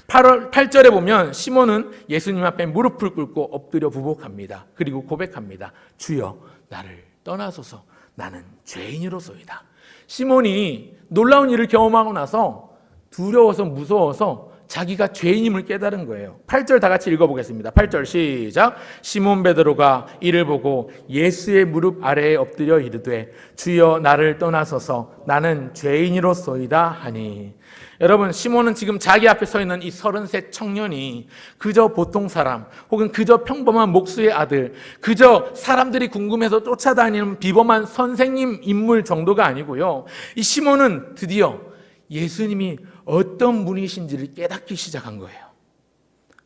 8절에 보면 시몬은 예수님 앞에 무릎을 꿇고 엎드려 부복합니다. 그리고 고백합니다. 주여, 나를 떠나소서. 나는 죄인으로소이다. 시몬이 놀라운 일을 경험하고 나서 두려워서 무서워서 자기가 죄인임을 깨달은 거예요. 8절 다 같이 읽어보겠습니다. 8절 시작. 시몬 베드로가 이를 보고 예수의 무릎 아래에 엎드려 이르되 주여, 나를 떠나소서. 나는 죄인이로소이다 하니. 여러분, 시몬은 지금 자기 앞에 서 있는 이 33 청년이 그저 보통 사람, 혹은 그저 평범한 목수의 아들, 그저 사람들이 궁금해서 쫓아다니는 비범한 선생님 인물 정도가 아니고요. 이 시몬은 드디어 예수님이 어떤 분이신지를 깨닫기 시작한 거예요.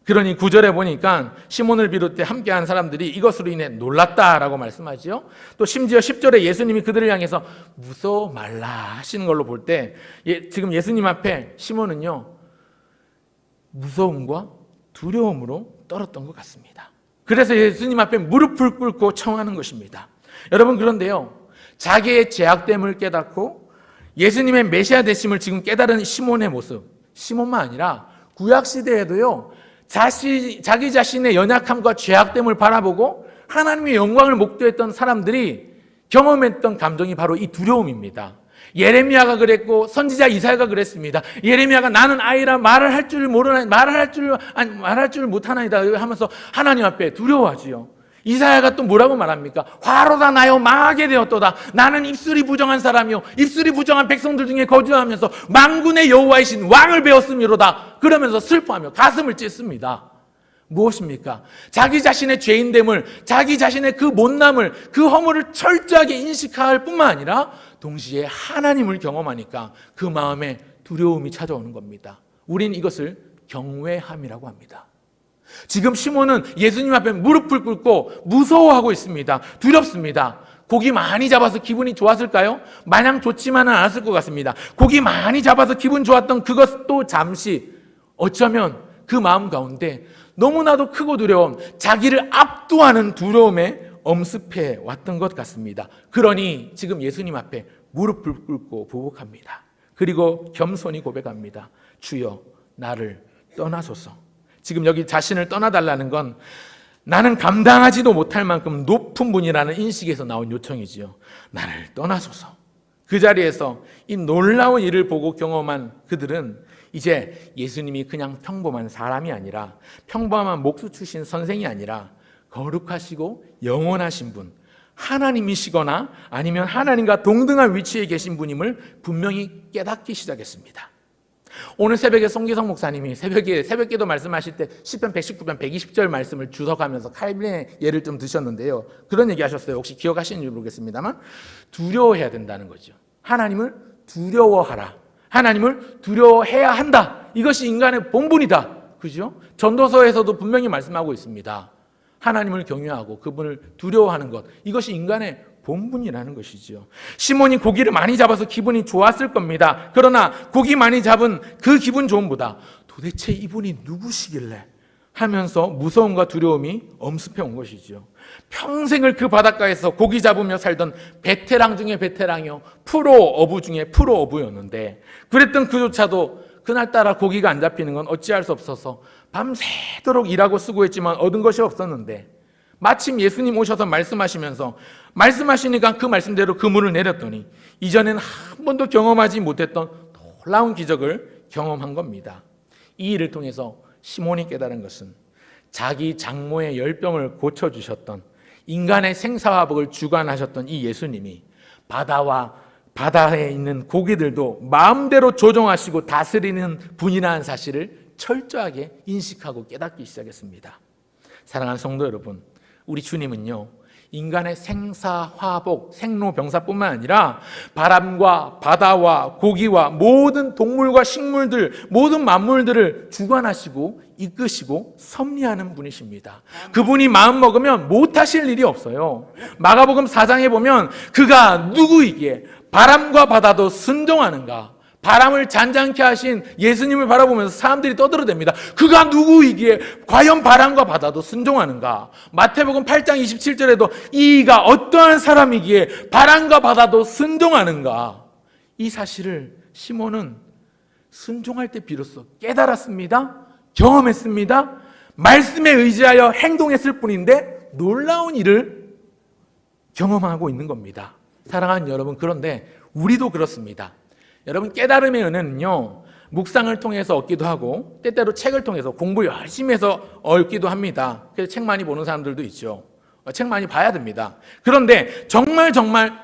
그러니 9절에 보니까 시몬을 비롯해 함께한 사람들이 이것으로 인해 놀랐다라고 말씀하지요. 또 심지어 10절에 예수님이 그들을 향해서 무서워 말라 하시는 걸로 볼 때, 지금 예수님 앞에 시몬은요, 무서움과 두려움으로 떨었던 것 같습니다. 그래서 예수님 앞에 무릎을 꿇고 청하는 것입니다. 여러분, 그런데요, 자기의 죄악됨을 깨닫고 예수님의 메시아 되심을 지금 깨달은 시몬의 모습, 시몬만 아니라 구약시대에도요, 자기 자신의 연약함과 죄악됨을 바라보고 하나님의 영광을 목도했던 사람들이 경험했던 감정이 바로 이 두려움입니다. 예레미야가 그랬고 선지자 이사야가 그랬습니다. 예레미야가 나는 아이라 말할 줄 못하나이다 하면서 하나님 앞에 두려워하지요. 이사야가 또 뭐라고 말합니까? 화로다 나요 망하게 되었도다. 나는 입술이 부정한 사람이요 입술이 부정한 백성들 중에 거주하면서 만군의 여호와이신 왕을 배웠음이로다. 그러면서 슬퍼하며 가슴을 찢습니다. 무엇입니까? 자기 자신의 죄인됨을, 자기 자신의 그 못남을, 그 허물을 철저하게 인식할 뿐만 아니라 동시에 하나님을 경험하니까 그 마음에 두려움이 찾아오는 겁니다. 우린 이것을 경외함이라고 합니다. 지금 시몬은 예수님 앞에 무릎을 꿇고 무서워하고 있습니다. 두렵습니다. 고기 많이 잡아서 기분이 좋았을까요? 마냥 좋지만은 않았을 것 같습니다. 고기 많이 잡아서 기분 좋았던 그것도 잠시, 어쩌면 그 마음 가운데 너무나도 크고 두려운, 자기를 압도하는 두려움에 엄습해 왔던 것 같습니다. 그러니 지금 예수님 앞에 무릎을 꿇고 부복합니다. 그리고 겸손히 고백합니다. 주여, 나를 떠나소서. 지금 여기 자신을 떠나달라는 건 나는 감당하지도 못할 만큼 높은 분이라는 인식에서 나온 요청이지요. 나를 떠나소서. 그 자리에서 이 놀라운 일을 보고 경험한 그들은 이제 예수님이 그냥 평범한 사람이 아니라, 평범한 목수 출신 선생이 아니라 거룩하시고 영원하신 분, 하나님이시거나 아니면 하나님과 동등한 위치에 계신 분임을 분명히 깨닫기 시작했습니다. 오늘 새벽에 송기성 목사님이 새벽기도 말씀하실 때 시편 119편 120절 말씀을 주석하면서 칼빈의 예를 좀 드셨는데요. 그런 얘기 하셨어요. 혹시 기억하시는지 모르겠습니다만 두려워해야 된다는 거죠. 하나님을 두려워하라. 하나님을 두려워해야 한다. 이것이 인간의 본분이다. 그죠? 전도서에서도 분명히 말씀하고 있습니다. 하나님을 경외하고 그분을 두려워하는 것, 이것이 인간의 본분이라는 것이죠. 시몬이 고기를 많이 잡아서 기분이 좋았을 겁니다. 그러나 고기 많이 잡은 그 기분 좋음보다 도대체 이분이 누구시길래 하면서 무서움과 두려움이 엄습해 온 것이죠. 평생을 그 바닷가에서 고기 잡으며 살던 베테랑 중에 베테랑이요, 프로 어부 중에 프로 어부였는데, 그랬던 그조차도 그날따라 고기가 안 잡히는 건 어찌할 수 없어서 밤새도록 일하고 수고했지만 얻은 것이 없었는데, 마침 예수님 오셔서 말씀하시니까 그 말씀대로 그물을 내렸더니 이전에는 한 번도 경험하지 못했던 놀라운 기적을 경험한 겁니다. 이 일을 통해서 시몬이 깨달은 것은 자기 장모의 열병을 고쳐주셨던, 인간의 생사화복을 주관하셨던 이 예수님이 바다와 바다에 있는 고기들도 마음대로 조종하시고 다스리는 분이라는 사실을 철저하게 인식하고 깨닫기 시작했습니다. 사랑하는 성도 여러분, 우리 주님은요, 인간의 생사화복, 생로병사뿐만 아니라 바람과 바다와 고기와 모든 동물과 식물들, 모든 만물들을 주관하시고 이끄시고 섭리하는 분이십니다. 그분이 마음 먹으면 못하실 일이 없어요. 마가복음 4장에 보면 그가 누구이기에 바람과 바다도 순종하는가? 바람을 잔잔케 하신 예수님을 바라보면서 사람들이 떠들어댑니다. 그가 누구이기에 과연 바람과 바다도 순종하는가? 마태복음 8장 27절에도 이가 어떠한 사람이기에 바람과 바다도 순종하는가? 이 사실을 시몬은 순종할 때 비로소 깨달았습니다. 경험했습니다. 말씀에 의지하여 행동했을 뿐인데 놀라운 일을 경험하고 있는 겁니다. 사랑하는 여러분, 그런데 우리도 그렇습니다. 여러분, 깨달음의 은혜는요, 묵상을 통해서 얻기도 하고 때때로 책을 통해서 공부 열심히 해서 얻기도 합니다. 그래서 책 많이 보는 사람들도 있죠. 책 많이 봐야 됩니다. 그런데 정말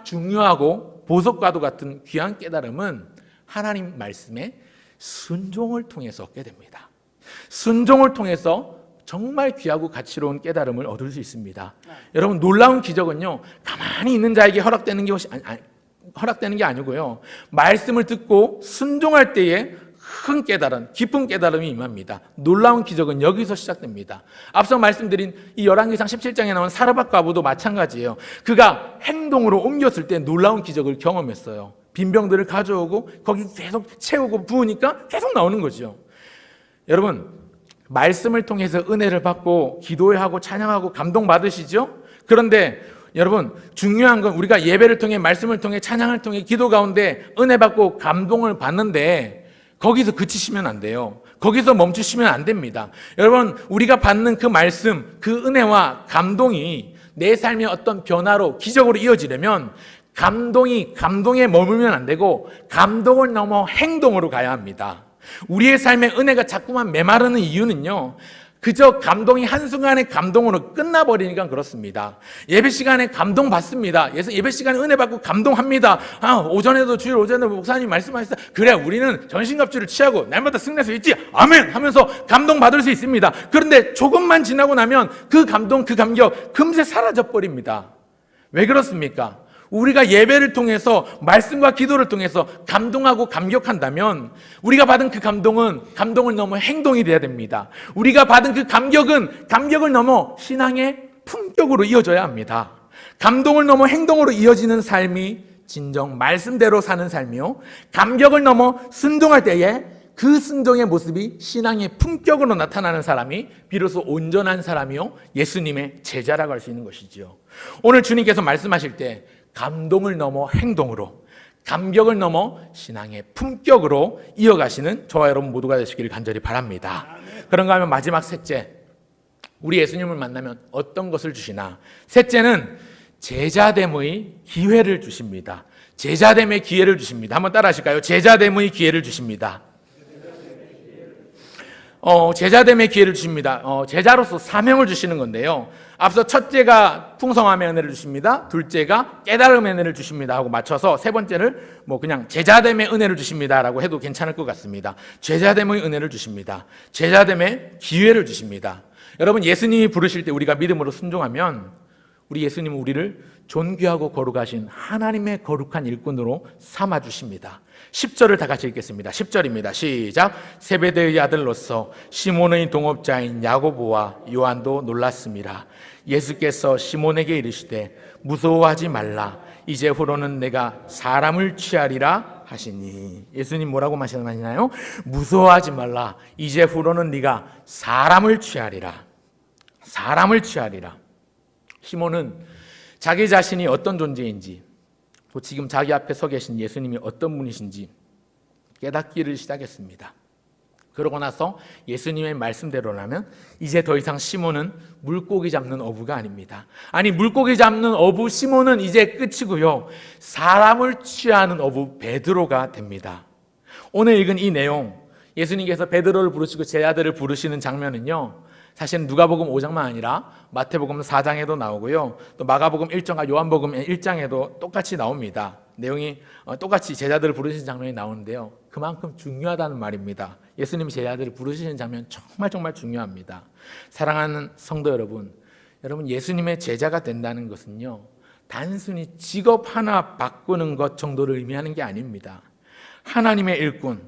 중요하고 보석과도 같은 귀한 깨달음은 하나님 말씀에 순종을 통해서 얻게 됩니다. 순종을 통해서 정말 귀하고 가치로운 깨달음을 얻을 수 있습니다. 여러분, 놀라운 기적은요, 가만히 있는 자에게 허락되는 게 아니고요, 말씀을 듣고 순종할 때에 큰 깨달음, 깊은 깨달음이 임합니다. 놀라운 기적은 여기서 시작됩니다. 앞서 말씀드린 이 열왕기상 17장에 나온 사르밧 과부도 마찬가지예요. 그가 행동으로 옮겼을 때 놀라운 기적을 경험했어요. 빈병들을 가져오고 거기 계속 채우고 부으니까 계속 나오는 거죠. 여러분, 말씀을 통해서 은혜를 받고 기도하고 찬양하고 감동받으시죠? 그런데 여러분, 중요한 건 우리가 예배를 통해, 말씀을 통해, 찬양을 통해, 기도 가운데 은혜 받고 감동을 받는데 거기서 그치시면 안 돼요. 거기서 멈추시면 안 됩니다. 여러분, 우리가 받는 그 말씀, 그 은혜와 감동이 내 삶의 어떤 변화로, 기적으로 이어지려면 감동에 머물면 안 되고 감동을 넘어 행동으로 가야 합니다. 우리의 삶에 은혜가 자꾸만 메마르는 이유는요, 그저 감동이 한순간의 감동으로 끝나버리니까 그렇습니다. 예배 시간에 감동 받습니다. 예배 시간에 은혜 받고 감동합니다. 오전에도 주일 오전에 목사님 말씀하셨다. 그래, 우리는 전신갑주를 취하고 날마다 승리할 수 있지. 아멘 하면서 감동 받을 수 있습니다. 그런데 조금만 지나고 나면 그 감동, 그 감격 금세 사라져 버립니다. 왜 그렇습니까? 우리가 예배를 통해서, 말씀과 기도를 통해서 감동하고 감격한다면 우리가 받은 그 감동은 감동을 넘어 행동이 돼야 됩니다. 우리가 받은 그 감격은 감격을 넘어 신앙의 품격으로 이어져야 합니다. 감동을 넘어 행동으로 이어지는 삶이 진정 말씀대로 사는 삶이요, 감격을 넘어 순종할 때에 그 순종의 모습이 신앙의 품격으로 나타나는 사람이 비로소 온전한 사람이요, 예수님의 제자라고 할 수 있는 것이죠. 오늘 주님께서 말씀하실 때 감동을 넘어 행동으로, 감격을 넘어 신앙의 품격으로 이어가시는 저와 여러분 모두가 되시기를 간절히 바랍니다. 그런가 하면 마지막 셋째, 우리 예수님을 만나면 어떤 것을 주시나? 셋째는 제자됨의 기회를 주십니다. 제자됨의 기회를 주십니다. 한번 따라 하실까요? 제자됨의 기회를 주십니다. 제자됨의 기회를 주십니다. 제자로서 사명을 주시는 건데요, 앞서 첫째가 풍성함의 은혜를 주십니다. 둘째가 깨달음의 은혜를 주십니다 하고 맞춰서 세 번째를 그냥 제자됨의 은혜를 주십니다 라고 해도 괜찮을 것 같습니다. 제자됨의 은혜를 주십니다. 제자됨의 기회를 주십니다. 여러분, 예수님이 부르실 때 우리가 믿음으로 순종하면 우리 예수님은 우리를 존귀하고 거룩하신 하나님의 거룩한 일꾼으로 삼아주십니다. 10절을 다 같이 읽겠습니다. 10절입니다. 시작. 세베대의 아들로서 시몬의 동업자인 야고보와 요한도 놀랐습니다. 예수께서 시몬에게 이르시되 무서워하지 말라. 이제 후로는 내가 사람을 취하리라 하시니. 예수님 뭐라고 말씀하시나요? 무서워하지 말라. 이제 후로는 네가 사람을 취하리라. 사람을 취하리라. 시몬은 자기 자신이 어떤 존재인지, 또 지금 자기 앞에 서 계신 예수님이 어떤 분이신지 깨닫기를 시작했습니다. 그러고 나서 예수님의 말씀대로라면 이제 더 이상 시몬은 물고기 잡는 어부가 아닙니다. 아니, 물고기 잡는 어부 시몬은 이제 끝이고요, 사람을 취하는 어부 베드로가 됩니다. 오늘 읽은 이 내용, 예수님께서 베드로를 부르시고 제자들을 부르시는 장면은요, 사실은 누가복음 5장만 아니라 마태복음 4장에도 나오고요, 또 마가복음 1장과 요한복음 1장에도 똑같이 나옵니다. 내용이 똑같이 제자들을 부르시는 장면이 나오는데요, 그만큼 중요하다는 말입니다. 예수님이 제자들을 부르시는 장면 정말 중요합니다. 사랑하는 성도 여러분, 예수님의 제자가 된다는 것은요, 단순히 직업 하나 바꾸는 것 정도를 의미하는 게 아닙니다. 하나님의 일꾼,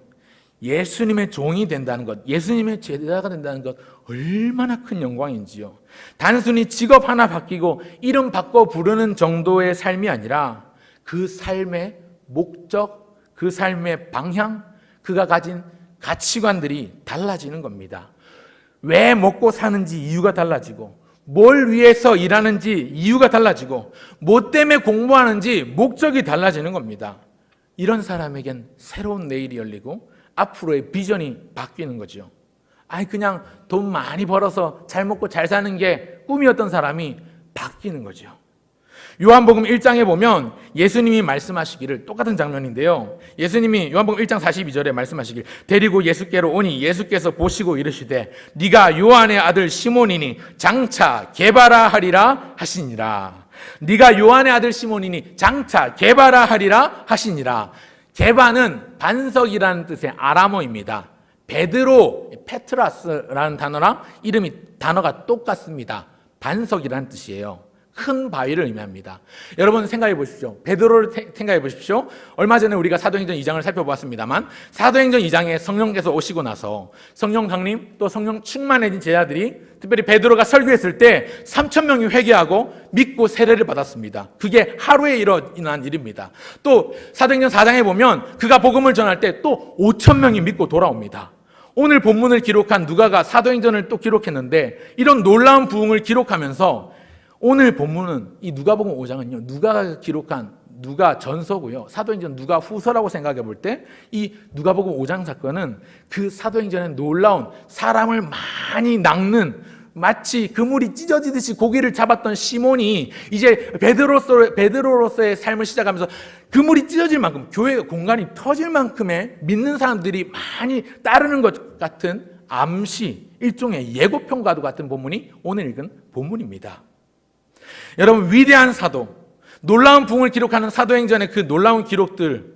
예수님의 종이 된다는 것, 예수님의 제자가 된다는 것 얼마나 큰 영광인지요. 단순히 직업 하나 바뀌고 이름 바꿔 부르는 정도의 삶이 아니라 그 삶의 목적, 그 삶의 방향, 그가 가진 가치관들이 달라지는 겁니다. 왜 먹고 사는지 이유가 달라지고, 뭘 위해서 일하는지 이유가 달라지고, 뭐 때문에 공부하는지 목적이 달라지는 겁니다. 이런 사람에겐 새로운 내일이 열리고 앞으로의 비전이 바뀌는 거죠. 그냥 돈 많이 벌어서 잘 먹고 잘 사는 게 꿈이었던 사람이 바뀌는 거죠. 요한복음 1장에 보면 예수님이 말씀하시기를, 똑같은 장면인데요, 예수님이 요한복음 1장 42절에 말씀하시길, 데리고 예수께로 오니 예수께서 보시고 이르시되 네가 요한의 아들 시몬이니 장차 게바라 하리라 하시니라. 네가 요한의 아들 시몬이니 장차 게바라 하리라 하시니라. 게바는 반석이라는 뜻의 아람어입니다. 베드로, 페트라스라는 단어가 똑같습니다. 반석이라는 뜻이에요. 큰 바위를 의미합니다. 여러분 생각해 보십시오. 베드로를 생각해 보십시오. 얼마 전에 우리가 사도행전 2장을 살펴보았습니다만, 사도행전 2장에 성령께서 오시고 나서 성령 강림, 또 성령 충만해진 제자들이, 특별히 베드로가 설교했을 때 3,000명이 회개하고 믿고 세례를 받았습니다. 그게 하루에 일어난 일입니다. 또 사도행전 4장에 보면 그가 복음을 전할 때 또 5,000명이 믿고 돌아옵니다. 오늘 본문을 기록한 누가가 사도행전을 또 기록했는데, 이런 놀라운 부흥을 기록하면서 오늘 본문은, 이 누가복음 5장은요, 누가가 기록한 누가 전서고요, 사도행전 누가 후서라고 생각해 볼 때 이 누가복음 5장 사건은 그 사도행전의 놀라운, 사람을 많이 낚는, 마치 그물이 찢어지듯이 고기를 잡았던 시몬이 이제 베드로로서의 삶을 시작하면서 그물이 찢어질 만큼, 교회가 공간이 터질 만큼의 믿는 사람들이 많이 따르는 것 같은 암시, 일종의 예고편과도 같은 본문이 오늘 읽은 본문입니다. 여러분, 위대한 사도, 놀라운 부흥을 기록하는 사도행전의 그 놀라운 기록들,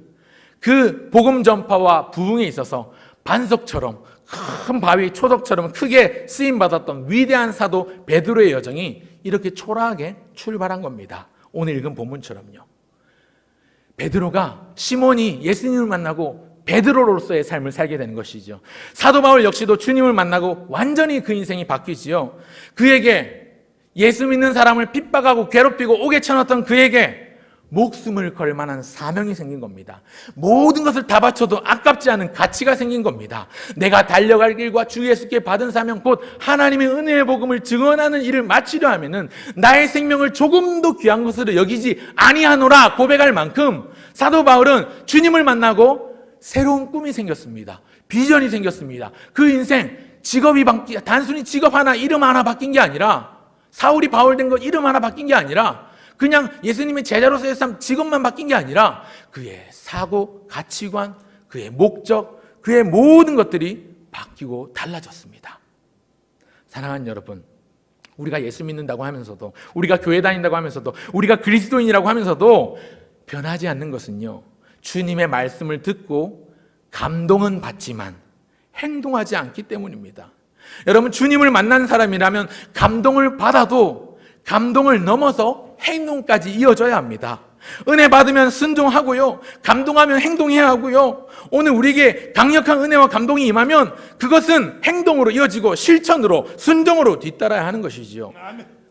그 복음 전파와 부흥에 있어서 반석처럼, 큰 바위 초석처럼 크게 쓰임받았던 위대한 사도 베드로의 여정이 이렇게 초라하게 출발한 겁니다. 오늘 읽은 본문처럼요. 베드로가, 시몬이 예수님을 만나고 베드로로서의 삶을 살게 되는 것이죠. 사도 바울 역시도 주님을 만나고 완전히 그 인생이 바뀌지요. 그에게, 예수 믿는 사람을 핍박하고 괴롭히고 옥에 쳐넣었던 그에게 목숨을 걸 만한 사명이 생긴 겁니다. 모든 것을 다 바쳐도 아깝지 않은 가치가 생긴 겁니다. 내가 달려갈 길과 주 예수께 받은 사명, 곧 하나님의 은혜의 복음을 증언하는 일을 마치려 하면은 나의 생명을 조금도 귀한 것으로 여기지 아니하노라 고백할 만큼, 사도 바울은 주님을 만나고 새로운 꿈이 생겼습니다. 비전이 생겼습니다. 그 인생, 단순히 직업 하나, 이름 하나 바뀐 게 아니라, 사울이 바울 된 거 이름 하나 바뀐 게 아니라, 그냥 예수님의 제자로서의 삶, 직업만 바뀐 게 아니라 그의 사고, 가치관, 그의 목적, 그의 모든 것들이 바뀌고 달라졌습니다. 사랑하는 여러분, 우리가 예수 믿는다고 하면서도, 우리가 교회 다닌다고 하면서도, 우리가 그리스도인이라고 하면서도 변하지 않는 것은요, 주님의 말씀을 듣고 감동은 받지만 행동하지 않기 때문입니다. 여러분, 주님을 만난 사람이라면 감동을 받아도 감동을 넘어서 행동까지 이어져야 합니다. 은혜 받으면 순종하고요, 감동하면 행동해야 하고요, 오늘 우리에게 강력한 은혜와 감동이 임하면 그것은 행동으로 이어지고 실천으로, 순종으로 뒤따라야 하는 것이지요.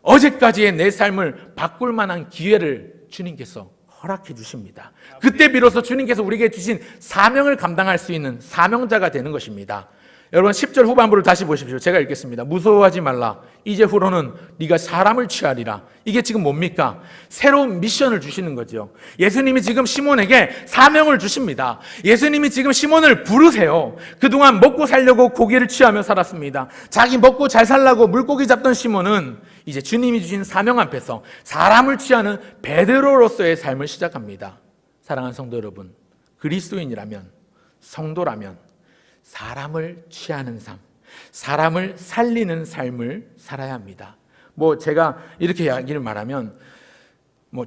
어제까지의 내 삶을 바꿀 만한 기회를 주님께서 허락해 주십니다. 그때 비로소 주님께서 우리에게 주신 사명을 감당할 수 있는 사명자가 되는 것입니다. 여러분, 10절 후반부를 다시 보십시오. 제가 읽겠습니다. 무서워하지 말라. 이제 후로는 네가 사람을 취하리라. 이게 지금 뭡니까? 새로운 미션을 주시는 거죠. 예수님이 지금 시몬에게 사명을 주십니다. 예수님이 지금 시몬을 부르세요. 그동안 먹고 살려고 고기를 취하며 살았습니다. 자기 먹고 잘 살라고 물고기 잡던 시몬은 이제 주님이 주신 사명 앞에서 사람을 취하는 베드로로서의 삶을 시작합니다. 사랑하는 성도 여러분, 그리스도인이라면 성도라면 사람을 취하는 삶, 사람을 살리는 삶을 살아야 합니다. 제가 이렇게 이야기를 말하면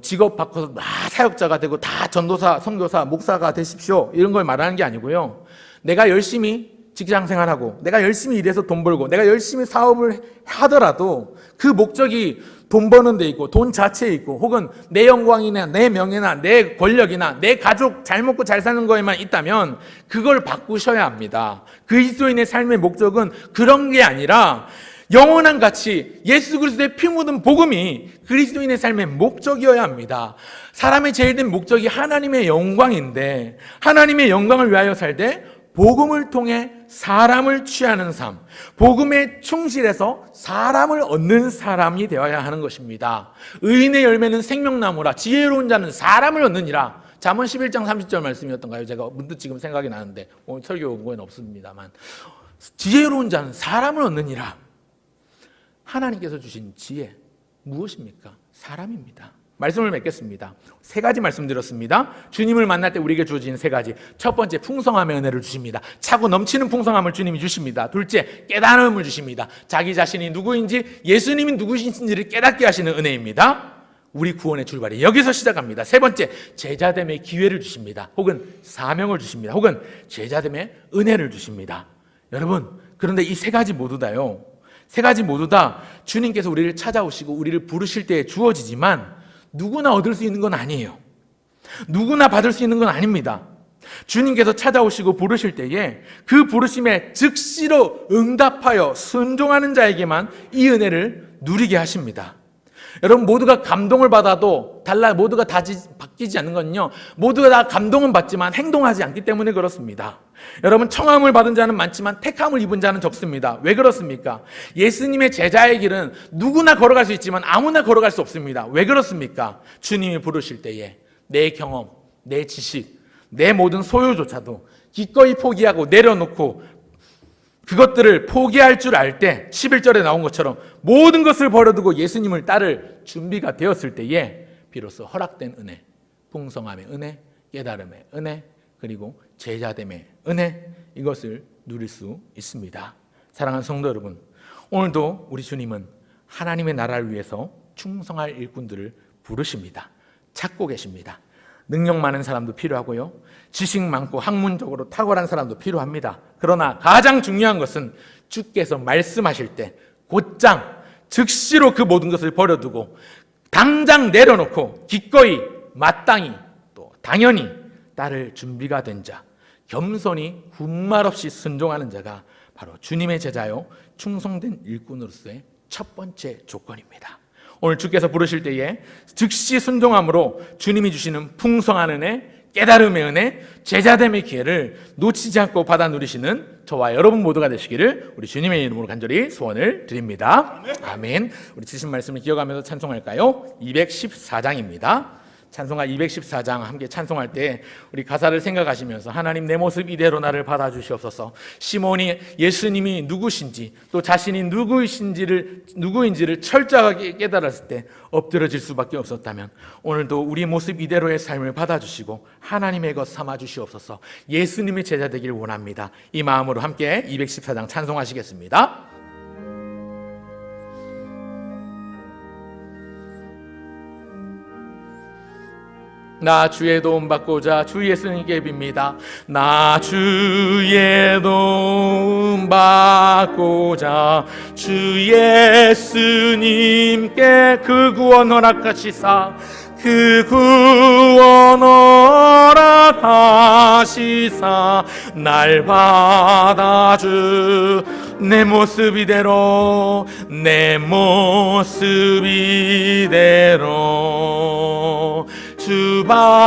직업 바꿔서 다 사역자가 되고 다 전도사, 선교사, 목사가 되십시오 이런 걸 말하는 게 아니고요. 내가 열심히 직장 생활하고 내가 열심히 일해서 돈 벌고 내가 열심히 사업을 하더라도 그 목적이 돈 버는 데 있고 돈 자체에 있고 혹은 내 영광이나 내 명예나 내 권력이나 내 가족 잘 먹고 잘 사는 거에만 있다면 그걸 바꾸셔야 합니다. 그리스도인의 삶의 목적은 그런 게 아니라 영원한 가치, 예수 그리스도의 피 묻은 복음이 그리스도인의 삶의 목적이어야 합니다. 사람의 제일된 목적이 하나님의 영광인데 하나님의 영광을 위하여 살 때 복음을 통해 사람을 취하는 삶, 복음에 충실해서 사람을 얻는 사람이 되어야 하는 것입니다. 의인의 열매는 생명나무라 지혜로운 자는 사람을 얻느니라. 잠언 11장 30절 말씀이었던가요? 제가 문득 지금 생각이 나는데 설교 원고에는 없습니다만 지혜로운 자는 사람을 얻느니라. 하나님께서 주신 지혜 무엇입니까? 사람입니다. 말씀을 맺겠습니다. 3가지 말씀드렸습니다. 주님을 만날 때 우리에게 주어진 3가지. 첫 번째, 풍성함의 은혜를 주십니다. 차고 넘치는 풍성함을 주님이 주십니다. 둘째, 깨달음을 주십니다. 자기 자신이 누구인지, 예수님이 누구신지를 깨닫게 하시는 은혜입니다. 우리 구원의 출발이 여기서 시작합니다. 세 번째, 제자됨의 기회를 주십니다. 혹은 사명을 주십니다. 혹은 제자됨의 은혜를 주십니다. 여러분, 그런데 이 3가지 모두 다요, 3가지 모두 다 주님께서 우리를 찾아오시고 우리를 부르실 때에 주어지지만 누구나 얻을 수 있는 건 아니에요. 누구나 받을 수 있는 건 아닙니다. 주님께서 찾아오시고 부르실 때에 그 부르심에 즉시로 응답하여 순종하는 자에게만 이 은혜를 누리게 하십니다. 여러분, 모두가 감동을 받아도 모두가 다 바뀌지 않는 건요, 모두가 다 감동은 받지만 행동하지 않기 때문에 그렇습니다. 여러분, 청함을 받은 자는 많지만 택함을 입은 자는 적습니다. 왜 그렇습니까? 예수님의 제자의 길은 누구나 걸어갈 수 있지만 아무나 걸어갈 수 없습니다. 왜 그렇습니까? 주님이 부르실 때에 내 경험, 내 지식, 내 모든 소유조차도 기꺼이 포기하고 내려놓고 그것들을 포기할 줄 알 때 11절에 나온 것처럼 모든 것을 버려두고 예수님을 따를 준비가 되었을 때에 비로소 허락된 은혜, 풍성함의 은혜, 깨달음의 은혜, 그리고 제자됨의 은혜, 이것을 누릴 수 있습니다. 사랑하는 성도 여러분, 오늘도 우리 주님은 하나님의 나라를 위해서 충성할 일꾼들을 부르십니다. 찾고 계십니다. 능력 많은 사람도 필요하고요, 지식 많고 학문적으로 탁월한 사람도 필요합니다. 그러나 가장 중요한 것은 주께서 말씀하실 때 곧장 즉시로 그 모든 것을 버려두고 당장 내려놓고 기꺼이 마땅히 또 당연히 따를 준비가 된 자, 겸손히 군말 없이 순종하는 자가 바로 주님의 제자요 충성된 일꾼으로서의 첫 번째 조건입니다. 오늘 주께서 부르실 때에 즉시 순종함으로 주님이 주시는 풍성한 은혜, 깨달음의 은혜, 제자됨의 기회를 놓치지 않고 받아 누리시는 저와 여러분 모두가 되시기를 우리 주님의 이름으로 간절히 소원을 드립니다. 아멘. 우리 주신 말씀을 기억하면서 찬송할까요? 214장입니다. 찬송가 214장 함께 찬송할 때 우리 가사를 생각하시면서 하나님, 내 모습 이대로 나를 받아주시옵소서. 시몬이 예수님이 누구신지 또 자신이 누구인지를 철저하게 깨달았을 때 엎드러질 수밖에 없었다면 오늘도 우리 모습 이대로의 삶을 받아주시고 하나님의 것 삼아주시옵소서. 예수님의 제자 되길 원합니다. 이 마음으로 함께 214장 찬송하시겠습니다. 나 주의 도움 받고자 주 예수님께 빕니다. 나 주의 도움 받고자 주 예수님께 그 구원 허락하시사 그 구원 허락하시사 날 받아주 내 모습 이대로 내 모습 이대로 주 받아주소서.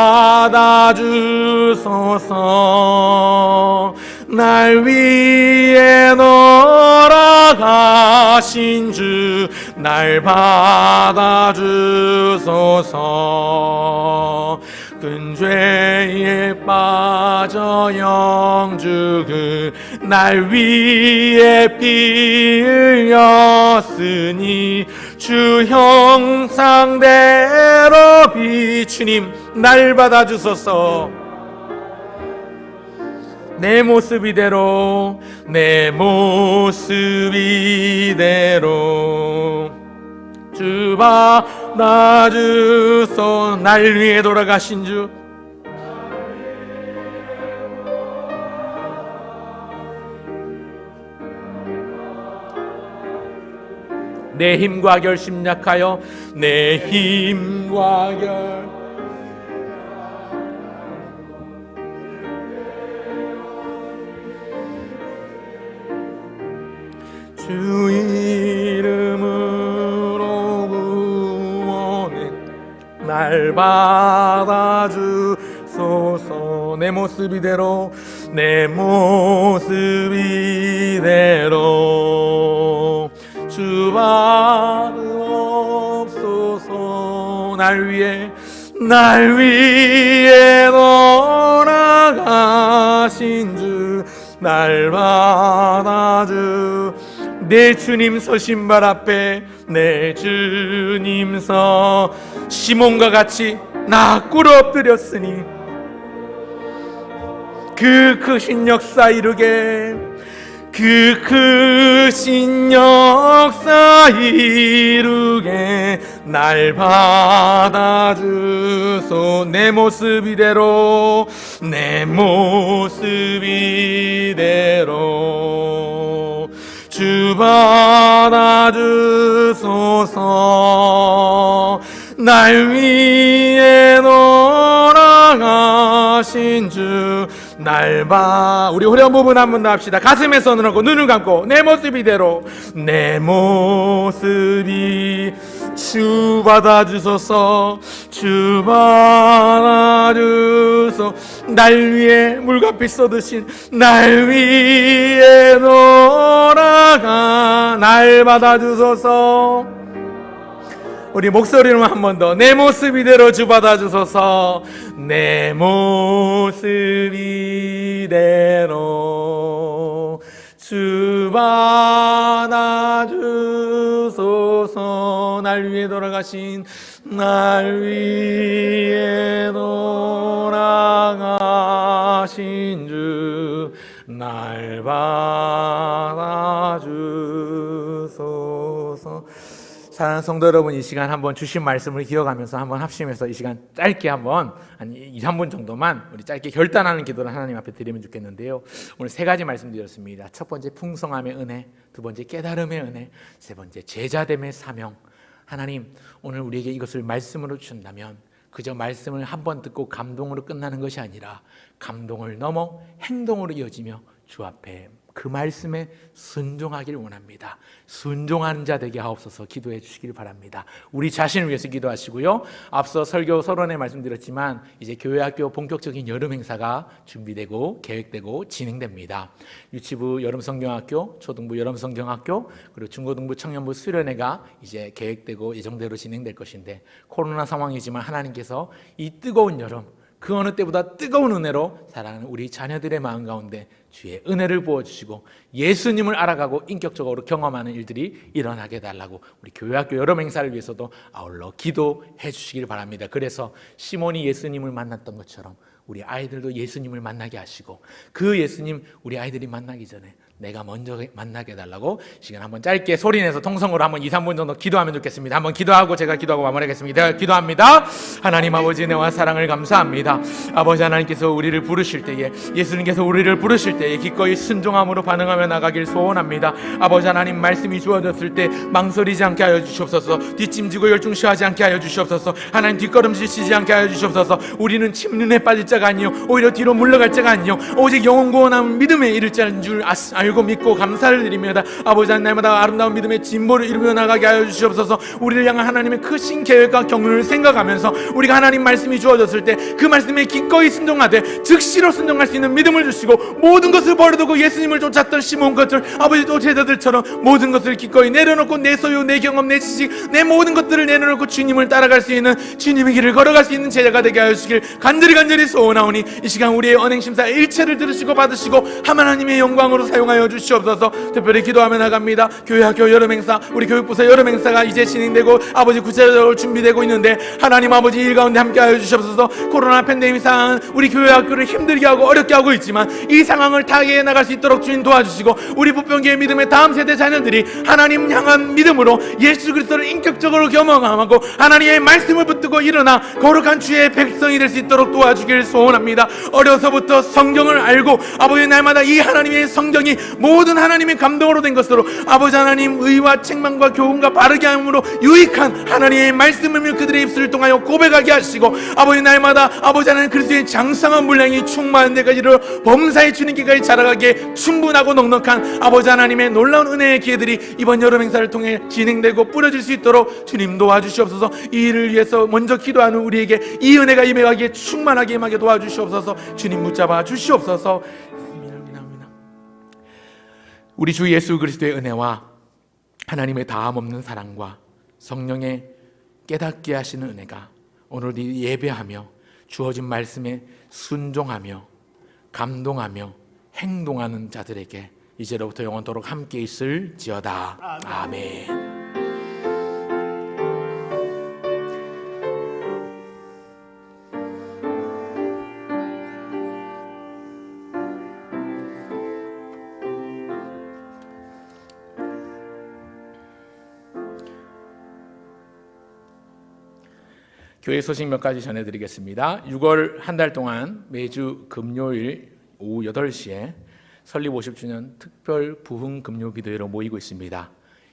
날 위해 돌아가신 주 날 받아주소서. 큰 죄에 빠져 영죽을 날 위해 피 흘렸으니 주 형상대로 비추님 날 받아주소서. 내 모습 이대로 내 모습 이대로 주 받아주소. 날 위해 돌아가신 주 내 힘과 결심 약하여 내 힘과 결 주 이름으로 구원해 날 받아주소서. 내 모습 이대로 내 모습 이대로 주 받으옵소서. 날 위해 돌아가신 주 날 받아주. 내 주님 서신 발 앞에 내 주님 서 시몬과 같이 나 꿇어 엎드렸으니 그 크신 역사 이루게 그 크신 역사 이루게 날 받아주소. 내 모습 이대로 내 모습 이대로 주 받아주소서. 날 위해 돌아가신 주 날 봐. 우리 후렴 부분 한 번 더 합시다. 가슴에 손을 얹고 눈을 감고 내 모습 이대로 내 모습이 주 받아주소서. 주 받아주소. 날 위해 물값이 쏟으신 날 위해 돌아가 날 받아주소서. 우리 목소리로 한 번 더 내 모습 이대로 주 받아주소서. 내 모습 이대로 주 받아주소서. 날 위해 돌아가신 날 위해 돌아가신 주 날 받아주소서. 사랑하는 성도 여러분, 이 시간 한번 주신 말씀을 기억하면서 한번 합심해서 이 시간 짧게 한번 한 2, 3분 정도만 우리 짧게 결단하는 기도를 하나님 앞에 드리면 좋겠는데요. 오늘 세 가지 말씀드렸습니다. 첫 번째 풍성함의 은혜, 두 번째 깨달음의 은혜, 세 번째 제자됨의 사명. 하나님, 오늘 우리에게 이것을 말씀으로 주신다면 그저 말씀을 한번 듣고 감동으로 끝나는 것이 아니라 감동을 넘어 행동으로 이어지며 주 앞에 그 말씀에 순종하기를 원합니다. 순종하는 자 되게 하옵소서. 기도해 주시기를 바랍니다. 우리 자신을 위해서 기도하시고요. 앞서 설교 서론에 말씀드렸지만 이제 교회학교 본격적인 여름 행사가 준비되고 계획되고 진행됩니다. 유치부 여름성경학교, 초등부 여름성경학교, 그리고 중고등부 청년부 수련회가 이제 계획되고 예정대로 진행될 것인데, 코로나 상황이지만 하나님께서 이 뜨거운 여름 그 어느 때보다 뜨거운 은혜로 사랑하는 우리 자녀들의 마음 가운데 주의 은혜를 부어주시고 예수님을 알아가고 인격적으로 경험하는 일들이 일어나게 해달라고 우리 교회학교 여름 행사를 위해서도 아울러 기도해 주시길 바랍니다. 그래서 시몬이 예수님을 만났던 것처럼 우리 아이들도 예수님을 만나게 하시고 그 예수님 우리 아이들이 만나기 전에 내가 먼저 만나게 해달라고 시간 한번 짧게 소리내서 통성으로 한번 2, 3분 정도 기도하면 좋겠습니다. 한번 기도하고 제가 기도하고 마무리하겠습니다. 기도합니다. 하나님 아버지, 은혜와 사랑을 감사합니다. 아버지 하나님께서 우리를 부르실 때에, 예수님께서 우리를 부르실 때에 기꺼이 순종함으로 반응하며 나가길 소원합니다. 아버지 하나님, 말씀이 주어졌을 때 망설이지 않게 하여 주시옵소서. 뒷짐지고 열중시하지 않게 하여 주시옵소서. 하나님, 뒷걸음질 쉬지 않게 하여 주시옵소서. 우리는 침륜에 빠질 자가 아니요 오히려 뒤로 물러갈 자가 아니요 오직 영원한 믿음에 이를 자인 줄 알고 믿고 감사를 드리며다. 아버지 하나님, 날마다 아름다운 믿음의 진보를 이루며 나가게 하여 주시옵소서. 우리를 향한 하나님의 크신 계획과 경륜을 생각하면서 우리가 하나님 말씀이 주어졌을 때 그 말씀에 기꺼이 순종하되 즉시로 순종할 수 있는 믿음을 주시고 모든 것을 버려두고 예수님을 쫓았던 시몬 것들, 아버지 또 제자들처럼 모든 것을 기꺼이 내려놓고 내 소유, 내 경험, 내 지식, 내 모든 것들을 내려놓고 주님을 따라갈 수 있는, 주님의 길을 걸어갈 수 있는 제자가 되게 하여 주시길 간절히 소원하오니 이 시간 우리의 언행심사 일체를 들으시고 받으시고 하나님의 영광으로 사용하여 주시옵소서. 특별히 기도하며 나갑니다. 교회 학교 여름행사, 우리 교육부서 여름행사가 이제 진행되고 아버지 구체적으로 준비되고 있는데 하나님 아버지 일 가운데 함께하여 주시옵소서. 코로나 팬데믹 상황은 우리 교회 학교를 힘들게 하고 어렵게 하고 있지만 이 상황을 타개해 나갈 수 있도록 주님 도와주시고 우리 부평교회 믿음의 다음 세대 자녀들이 하나님 향한 믿음으로 예수 그리스도를 인격적으로 경험하고 하나님의 말씀을 붙들고 일어나 거룩한 주의 백성이 될 수 있도록 도와주길 소원합니다. 어려서부터 성경을 알고 아버지 날마다 이 하나님의 성경이 모든 하나님의 감동으로 된 것으로 아버지 하나님 의와 책망과 교훈과 바르게 함으로 유익한 하나님의 말씀을 그들의 입술을 통하여 고백하게 하시고 아버지 날마다 아버지 하나님 그리스도의 장성한 분량이 충만한 데까지 이르러 범사의 주님께까지 자라가게 충분하고 넉넉한 아버지 하나님의 놀라운 은혜의 기회들이 이번 여름 행사를 통해 진행되고 뿌려질 수 있도록 주님 도와주시옵소서. 이 일을 위해서 먼저 기도하는 우리에게 이 은혜가 임해가기에 충만하게 임하게 도와주시옵소서. 주님 붙잡아 주시옵소서. 우리 주 예수 그리스도의 은혜와 하나님의 다함없는 사랑과 성령의 깨닫게 하시는 은혜가 오늘 이 예배하며 주어진 말씀에 순종하며 감동하며 행동하는 자들에게 이제로부터 영원토록 함께 있을지어다. 아멘. 교회 소식 몇 가지 전해드리겠습니다. 6월 한 달 동안 매주 금요일 오후 8시에 설립 50주년 특별 부흥 금요 기도회로 모이고 있습니다.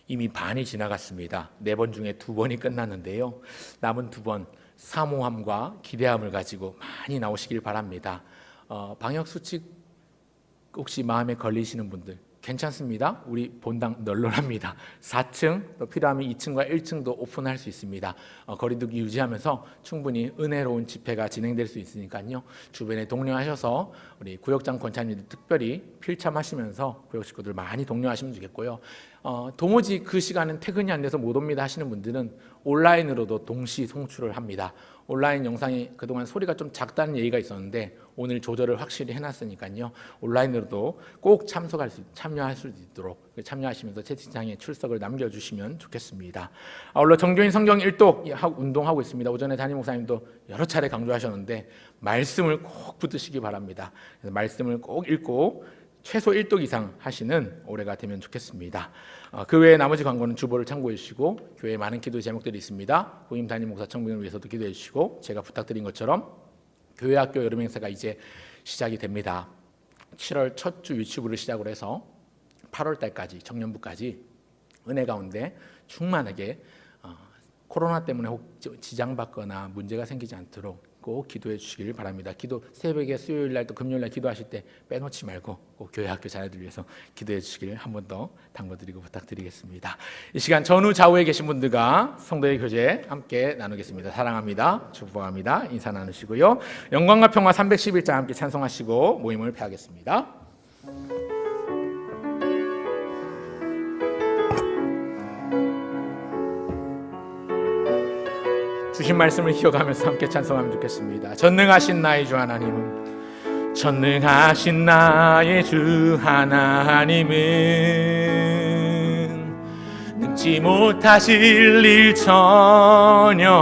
이미 반이 지나갔습니다. 4번 중에 2번이 끝났는데요. 남은 2번 사모함과 기대함을 가지고 많이 나오시길 바랍니다. 방역수칙 혹시 마음에 걸리시는 분들 괜찮습니다. 우리 본당 널널합니다. 4층 또 필요하면 2층과 1층도 오픈할 수 있습니다. 거리두기 유지하면서 충분히 은혜로운 집회가 진행될 수 있으니까요. 주변에 독려하셔서 우리 구역장 권사님들 특별히 필참하시면서 구역 식구들 많이 독려하시면 되겠고요. 도무지 그 시간은 퇴근이 안 돼서 못 옵니다 하시는 분들은 온라인으로도 동시 송출을 합니다. 온라인 영상이 그동안 소리가 좀 작다는 얘기가 있었는데 오늘 조절을 확실히 해놨으니까요. 온라인으로도 꼭 참여할 수 있도록 참여하시면서 채팅창에 출석을 남겨주시면 좋겠습니다. 아울러 정교인 성경 일독 운동하고 있습니다. 오전에 담임 목사님도 여러 차례 강조하셨는데 말씀을 꼭 붙드시기 바랍니다. 그래서 말씀을 꼭 읽고 최소 1독 이상 하시는 올해가 되면 좋겠습니다. 그 외에 나머지 광고는 주보를 참고해 주시고 교회에 많은 기도 제목들이 있습니다. 후임 담임 목사 청빙을 위해서도 기도해 주시고 제가 부탁드린 것처럼 교회 학교 여름 행사가 이제 시작이 됩니다. 7월 첫 주 유치부를 시작으로 해서 8월 달까지 청년부까지 은혜 가운데 충만하게 코로나 때문에 혹 지장받거나 문제가 생기지 않도록 꼭 기도해 주시길 바랍니다. 기도 새벽에 수요일 날 또 금요일 날 기도하실 때 빼놓지 말고 꼭 교회 학교 자녀들 위해서 기도해 주시길 한 번 더 당부드리고 부탁드리겠습니다. 이 시간 전후 좌우에 계신 분들과 성도의 교제 함께 나누겠습니다. 사랑합니다. 축복합니다. 인사 나누시고요. 영광과 평화 311장 함께 찬송하시고 모임을 폐하겠습니다. 주신 말씀을 기억하면서 함께 찬송하면 좋겠습니다. 전능하신 나의 주 하나님은 전능하신 나의 주 하나님은 능지 못하실 일 전혀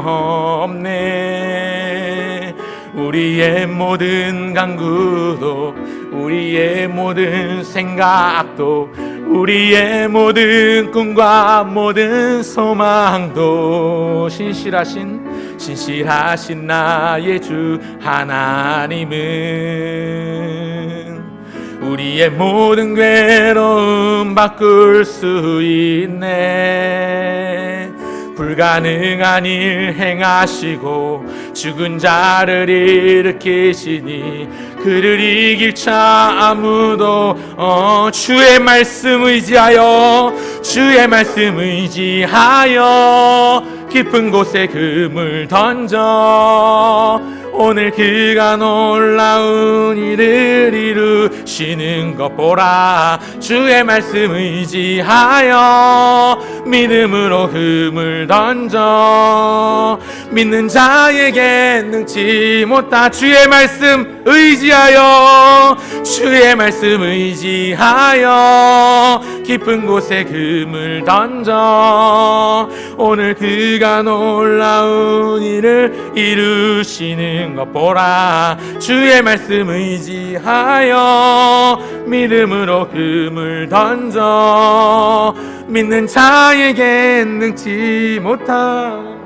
없네. 우리의 모든 간구도 우리의 모든 생각도 우리의 모든 꿈과 모든 소망도 신실하신 나의 주 하나님은 우리의 모든 괴로움 바꿀 수 있네. 불가능한 일 행하시고 죽은 자를 일으키시니 그를 이길 자 아무도 주의 말씀 의지하여 깊은 곳에 금을 던져 오늘 그가 놀라운 일을 이루시는 것 보라. 주의 말씀 의지하여 믿음으로 금을 던져 믿는 자에게 능치 못하. 주의 말씀 의지하여 주의 말씀 의지하여 깊은 곳에 금을 던져 오늘 그가 놀라운 일을 이루시는 것 보라. 주의 말씀 의지하여 믿음으로 금을 던져 믿는 자에게 능치 못하.